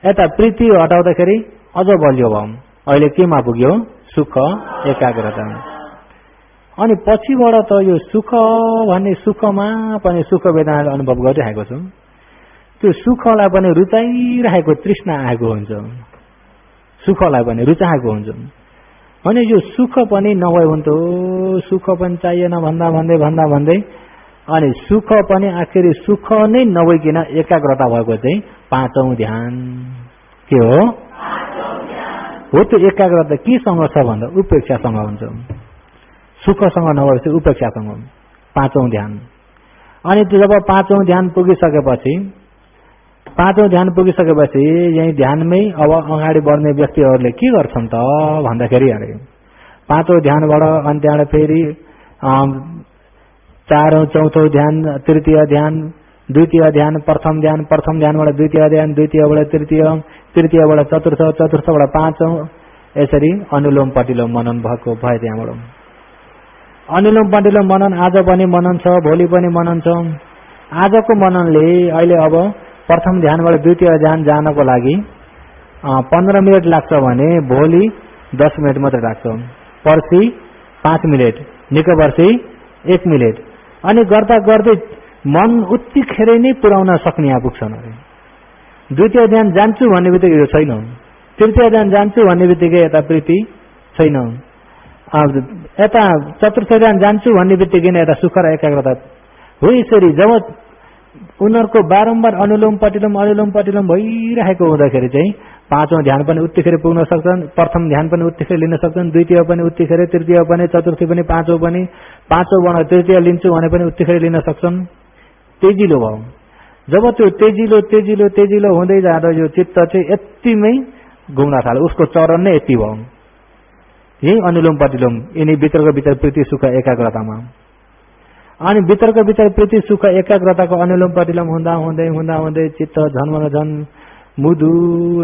यता प्रीति हटाउँदाखेरि अझ बलियो भयो। अहिले केमा पुग्यो? सुख एकाग्रता। अनि पछिबाट त यो सुख भन्ने सुखमा पनि सुख वेदनाले अनुभव गरिरहेको छु। त्यो सुखलाई पनि रुचाइरहेको तृष्णा आएको हुन्छ, सुखलाई पनि रुचाएको हुन्छ। अनि यो सुख पनि नभए हुन्थ्यो, सुख पनि चाहिएन भन्दा भन्दै अनि सुख पनि आखिरी सुख नै नभइकन एकाग्रता भएको चाहिँ पाँचौं ध्यान। के हो? त्यो एकाग्रता केसँग छ भन्दा उपेक्षासँग हुन्छ। सुखसँग नभएपछि उपेक्षासँग पाँचौं ध्यान। अनि जब पाँचौं ध्यान पुगिसकेपछि यही ध्यानमै अब अगाडि बढ्ने व्यक्तिहरूले के गर्छन् त भन्दाखेरि अरे पाँचौं ध्यानबाट अनि त्यहाँबाट फेरि चौथो ध्यान, तृतीय ध्यान, द्वितीय ध्यान, प्रथम ध्यानबाट द्वितीय ध्यान, द्वितीयबाट तृतीयबाट चतुर्थ, चतुर्थबाट पाँचौं, यसरी अनुलोम प्रतिलोम मनन भएको भए। त्यहाँबाट अनुलोम प्रतिलोम मनन आज पनि मनन छ, भोलि पनि मनन छ। आजको मननले अहिले अब प्रथम ध्यानबाट द्वितीय ध्यान जानको लागि 15 मिनट लाग्छ भने भोलि 10 मिनट मात्र लाग्छ, पर्सि 5 मिनट, निकै पर्सि 1 मिनट। अनि गर्दा गर्दै मन उत्तिखेर नै पुर्याउन सक्ने पुग्छन् अरे। द्वितीय ध्यान जान्छु भन्ने बित्तिकै यो छैन, तृतीय ध्यान जान्छु भन्ने बित्तिकै यता प्रीति छैन, यता चतुर्थ ध्यान जान्छु भन्ने बित्तिकै नै यता सुख र एकाग्रता हो। यसरी जब उनीहरूको बारम्बार अनुलोम प्रतिलोम भइरहेको हुँदाखेरि चाहिँ पाँचौं ध्यान पनि उत्तिखेर पुग्न सक्छन्, प्रथम ध्यान पनि उत्तिखेर लिन सक्छन्, द्वितीय पनि उत्तिखेर, तृतीय पनि, चतुर्थी पनि, पाँचौँबाट तृतीय लिन्छु भने पनि उत्तिखेर लिन सक्छन्। तेजिलो भयो। जब त्यो तेजिलो हुँदै जाँदा यो चित्त चाहिँ यतिमै घुम्न थाल्यो, उसको चरण नै यति भयो। यही अनुलोम प्रतिलोम यिनी भित्रको भित्र प्रीति सुख एकाग्रतामा। अनि भित्रको भित्र प्रीति सुख एकाग्रताको अनुलोम प्रतिलोम हुँदै चित्त झन् मुदु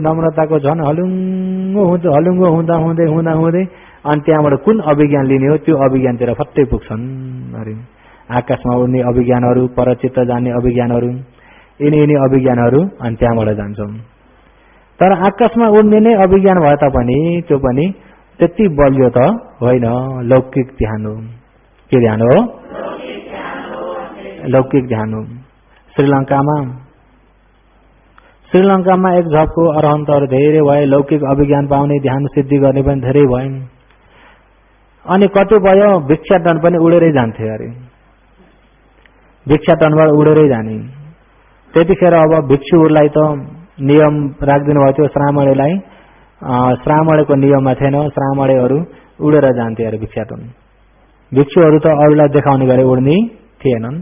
नम्रताको झन हलुङ्गो हुँदै अनि त्यहाँबाट कुन अभिज्ञान लिने हो त्यो अभिज्ञानतिर फट्टै पुग्छन् अरे। आकाशमा उड्ने अभिज्ञानहरू, परचित्त जान्ने अभिज्ञानहरू, यिनी अभिज्ञानहरू अनि त्यहाँबाट जान्छौँ। तर आकाशमा उड्ने नै अभिज्ञान भए तापनि त्यो पनि त्यति बलियो त होइन, लौकिक ध्यान हो। के ध्यान हो? लौकिक ध्यान हो। श्रीलङ्कामा एक झपको अरहन्तहरू धेरै भए, लौकिक अभिज्ञान पाउने, ध्यान सिद्धि गर्ने पनि धेरै भए। अनि कति भयो भिक्षाटन पनि उडेरै जान्थे अरे, भिक्षाटनबाट उडेरै जाने। त्यतिखेर अब भिक्षुहरूलाई त नियम राखिदिनु भएको थियो श्रामणेलाई, श्रामणेको नियममा थिएन। श्रामणेहरू उडेर जान्थे अरे भिक्षाटन। भिक्षुहरू त अरूलाई देखाउने गरे उड्ने थिएनन्।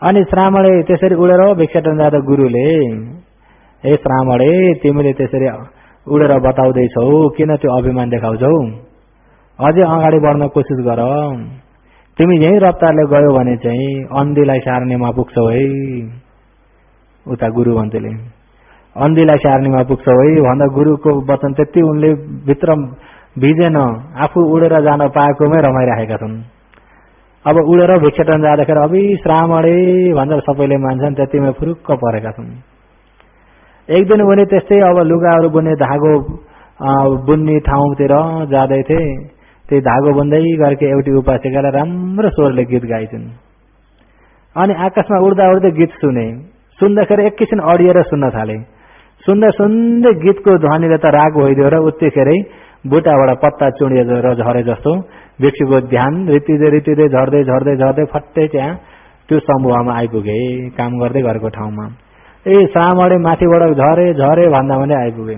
अनि श्रामणे त्यसरी उडेर भिक्षाटन जाँदा गुरुले, हे श्रामणे तिमीले त्यसरी उडेर बताउँदैछौ, किन त्यो अभिमान देखाउँछौ? अझै अगाडि बढ्न कोसिस गर। तिमी यही रफ्तारले गयो भने चाहिँ अन्धीलाई सार्नेमा पुग्छौ है। उता गुरु भन्थेले अन्धीलाई सार्नेमा पुग्छौ है भन्दा गुरुको वचन त्यति उनले भित्र भिजेन। आफू उडेर जान पाएकोमै रमाइराखेका छन्। अब उडेर भिक्षाटन जाँदाखेरि अभि श्रामणे भनेर सबैले मान्छन्, त्यतिमै फुरुक्क परेका छन्। एक दिन उनी त्यस्तै अब लुगाहरू बुन्ने धागो बुन्ने ठाउँतिर जाँदै थिए। त्यही धागो बुन्दै गरेको एउटी उपासिकाले राम्रो स्वरले गीत गाइछन्। अनि आकाशमा उड्दा उड्दै गीत सुने। सुन्दाखेरि एकैछिन अडिएर सुन्न थाले। सुन्दै सुन्दै गीतको ध्वनिले त राग भइदियो र उत्तिखेरै बुटाबाट पत्ता चुडिएर झरे जस्तो भिक्षुको ध्यान रितिँदै रितिँदै झर्दै झर्दै झर्दै फट्टै त्यहाँ त्यो समूहमा आइपुगे, काम गर्दै गरेको ठाउँमा। ए श्रामणे माथिबाट झरे झरे भन्दा भन्दै आइपुगे।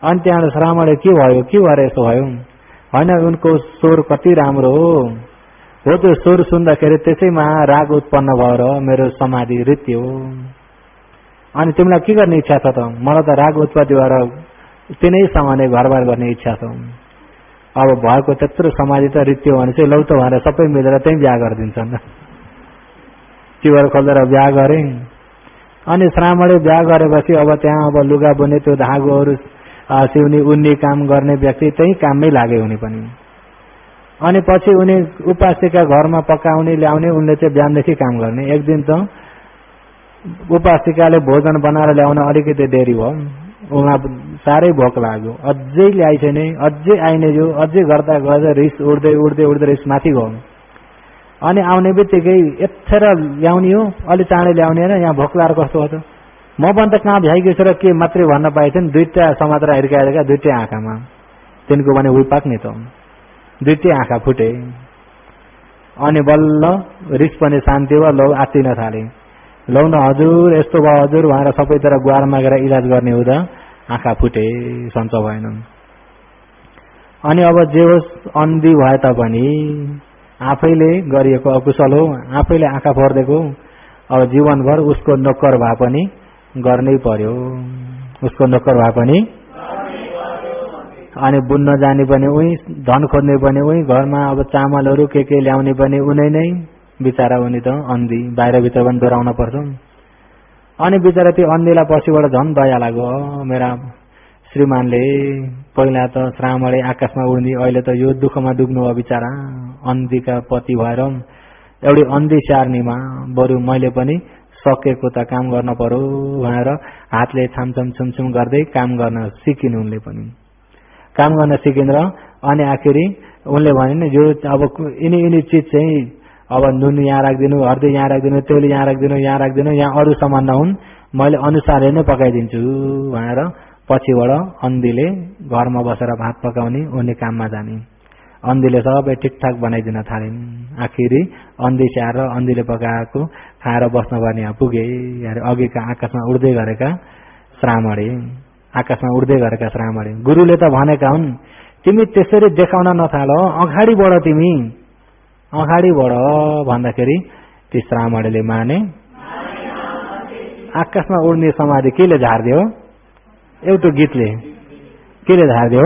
अनि त्यहाँ श्रामणे के भयो, के भएर यस्तो भयो? होइन, उनको स्वर कति राम्रो हो त्यो स्वर सुन्दाखेरि त्यसैमा राग उत्पन्न भएर मेरो समाधि रित्यो। अनि तिमीलाई के गर्ने इच्छा छ त? मलाई त राग उत्पत्ति भएर तिनैसँग नै घरबार गर्ने इच्छा छ। अब भएको त्यत्रो समाधि त रित्यो भने चाहिँ लौ त भनेर सबै मिलेर त्यही बिहा गरिदिन्छन्। चिवर खोलेर बिहा गरे। अनि श्रामणे बिहा गरेपछि अब त्यहाँ अब लुगा बुन्ने त्यो धागोहरू सिउनी उन्ने काम गर्ने व्यक्ति त्यही काममै लागे उनी पनि। अनि पछि उनी उपासिका घरमा पकाउने ल्याउने, उनले चाहिँ बिहानदेखि काम गर्ने। एक दिन त उपासिकाले भोजन बनाएर ल्याउन अलिकति देरी भयो। उहाँ साह्रै भोक लाग्यो। अझै ल्याइ छैन, अझै आइने जो, अझै गर्दा गर्दा रिस उड्दै उड्दै उड्दै रिस माथि गयो। अनि आउने बित्तिकै यत्थेर ल्याउने हो, अलि चाँडै ल्याउने होइन, यहाँ भोक लागेर कस्तो हो त? म पनि त कहाँ भ्याइगेछु र के मात्रै भन्न पाएछन्। दुईटा समात्र हिर्काएका, दुईटै आँखामा तिनको भने उही पाक्ने त, दुईटै आँखा फुटे। अनि बल्ल रिस पनि शान्ति भयो। लौ आत्तिन थाले। लौ न हजुर यस्तो भयो हजुर भनेर सबैतिर गुहार मागेर इलाज गर्ने हुँदा आँखा फुटे, सन्चो भएन। अनि अब जे होस्, अन्धी भए तापनि आफैले गरिएको अकुशल हो, आफैले आँखा फोर्देको। अब जीवनभर उसको नोकर भए पनि गर्नै पर्यो, उसको नोकर भए पनि। अनि बुन्न जाने पनि उही, धन खोज्ने पनि उही, घरमा अब चामलहरू के ल्याउने पनि उनै नै। बिचारा उनी त अन्धी, बाहिरभित्र पनि डोराउन पर्छ। अनि बिचारा त्यो अन्धीलाई पछिबाट झन् दया लाग्यो। मेरा श्रीमानले पहिला त श्रामणे आकाशमा उड्ने, अहिले त यो दुःखमा डुब्नु हो बिचारा, अन्धीका पति भएर एउटी अन्धी स्याहार्नेमा बरु मैले पनि सकेको त काम गर्न पर्यो भनेर हातले छामछाम छुमछुम गर्दै काम गर्न सिकिन्। उनले पनि काम गर्न सिकिन्। र अनि आखिरी उनले भने नि यो अब यिनी चिज चाहिँ अब नुन यहाँ राखिदिनु, हर्दी यहाँ राखिदिनु, तेल यहाँ राखिदिनु, यहाँ राखिदिनु, यहाँ अरू सामान नहुन्, मैले अनुसारले नै पकाइदिन्छु भनेर पछिबाट अन्धीले घरमा बसेर भात पकाउने, उनी काममा जाने। अन्धीले सबै ठिकठाक बनाइदिन थालिन्। आखिरी अन्धी स्याहार र अन्धीले पकाएको खाएर बस्न पर्ने यहाँ पुगे। अघिका आकाशमा उड्दै गरेका श्रामणे, आकाशमा उड्दै गरेका श्रामणे। गुरुले त भनेका हुन्, तिमी त्यसरी देखाउन नथाल, अगाडि बढ, तिमी अगाडि बढ भन्दाखेरि ती श्रामणेले माने। आकाशमा उड्ने समाधि केले झार्दियो? एउटा गीतले। केले झार्दियो?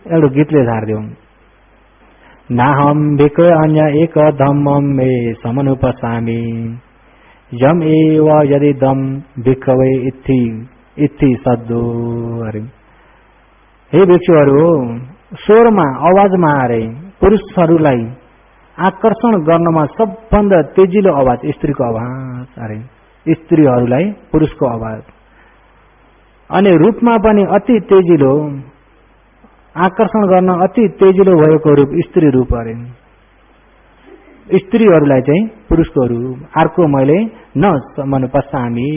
एउटा गीतले झार्दियो। नाहम भिक अन्य एक धम्मम मे समनुपसामी यम एव यदि दम भिक्खवे इत्थि इत्थि सद्दो। अरे हे भिक्षुहरू, स्वरमा आवाजमा अरे पुरुषहरूलाई आकर्षण गर्नमा सबभन्दा तेजिलो आवाज स्त्रीको आवाज। अरे स्त्रीहरूलाई पुरुषको आवाज। अनि रूपमा पनि अति तेजिलो, आकर्षण गर्न अति तेजिलो भएको रूप स्त्री रूप। अरे स्त्रीहरूलाई चाहिँ पुरुषको रूप अर्को मैले न पश्चामी,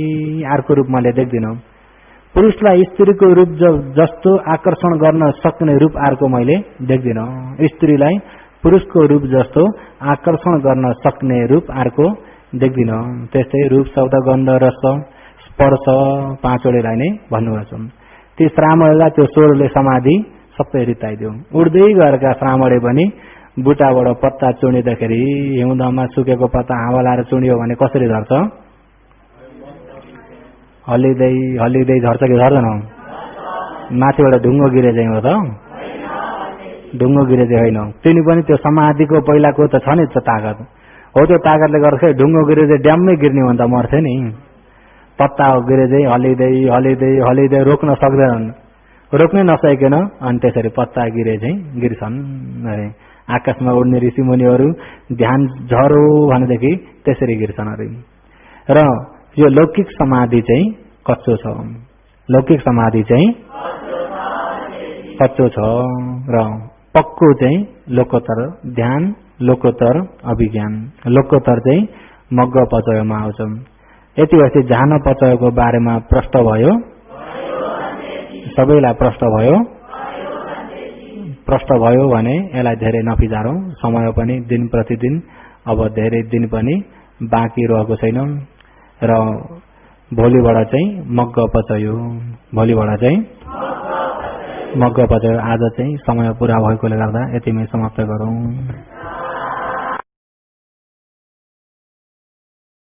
अर्को रूप मैले देख्दिन। पुरुषलाई स्त्रीको रूप जस्तो आकर्षण गर्न सक्ने रूप अर्को मैले देख्दिन। स्त्रीलाई पुरुषको रूप जस्तो आकर्षण गर्न सक्ने रूप अर्को देख्दिन। त्यस्तै रूप, शब्द, गन्ध, रस, स्पर्श पाँचवटालाई नै भन्नुभएको छ। ती श्रामणेलाई त्यो स्वरले समाधि सबै रिताइदियो। उड्दै गएका श्रामणे पनि बुटाबाट पत्ता चुनिँदाखेरि हिउँदमा सुकेको पत्ता हावा लाएर चुनियो भने कसरी झर्छ? हल्लिँदै हल्लिँदै झर्छ कि झर्दैन? माथिबाट ढुङ्गो गिरे चाहिँ हो त? ढुङ्गो गिरे चाहिँ होइन। तिनी पनि त्यो समाधिको पहिलाको त छ नि त्यो ताकत हो, त्यो ताकतले गर्दाखेरि ढुङ्गो गिरे चाहिँ ड्याम्मै गिर्ने भने त मर्थे नि। पत्ता गिरे चाहिँ हल्लिँदै हल्लिँदै हल्लिँदै रोक्न सक्दैनन्, रोक्नै नसकिकन अनि त्यसरी पत्ता गिरे चाहिँ गिर्छन् अरे। आकाशमा उड्ने ऋषि मुनिहरू ध्यान झरो भनेदेखि त्यसरी गिर्छन् अरे। र यो लौकिक समाधि चाहिँ कच्चो छ, लौकिक समाधि चाहिँ कच्चो छ र पक्को चाहिँ लोकोत्तर ध्यान, लोकोत्तर अभिज्ञान, लोकोत्तर चाहिँ मग्ग पचयोमा आउँछ। यति भएपछि झान पचयोको बारेमा प्रश्न भयो, सबैलाई प्रश्न भयो। प्रश्न भयो भने यसलाई धेरै नफिजारौं, समय पनि दिन प्रतिदिन अब धेरै दिन पनि बाँकी रहेको छैन र भोलिबाट चाहिँ मग्ग पचयो, भोलिबाट चाहिँ मग्ग पचयो। आज चाहिँ समय पूरा भएकोले गर्दा यतिमै समाप्त गरौं।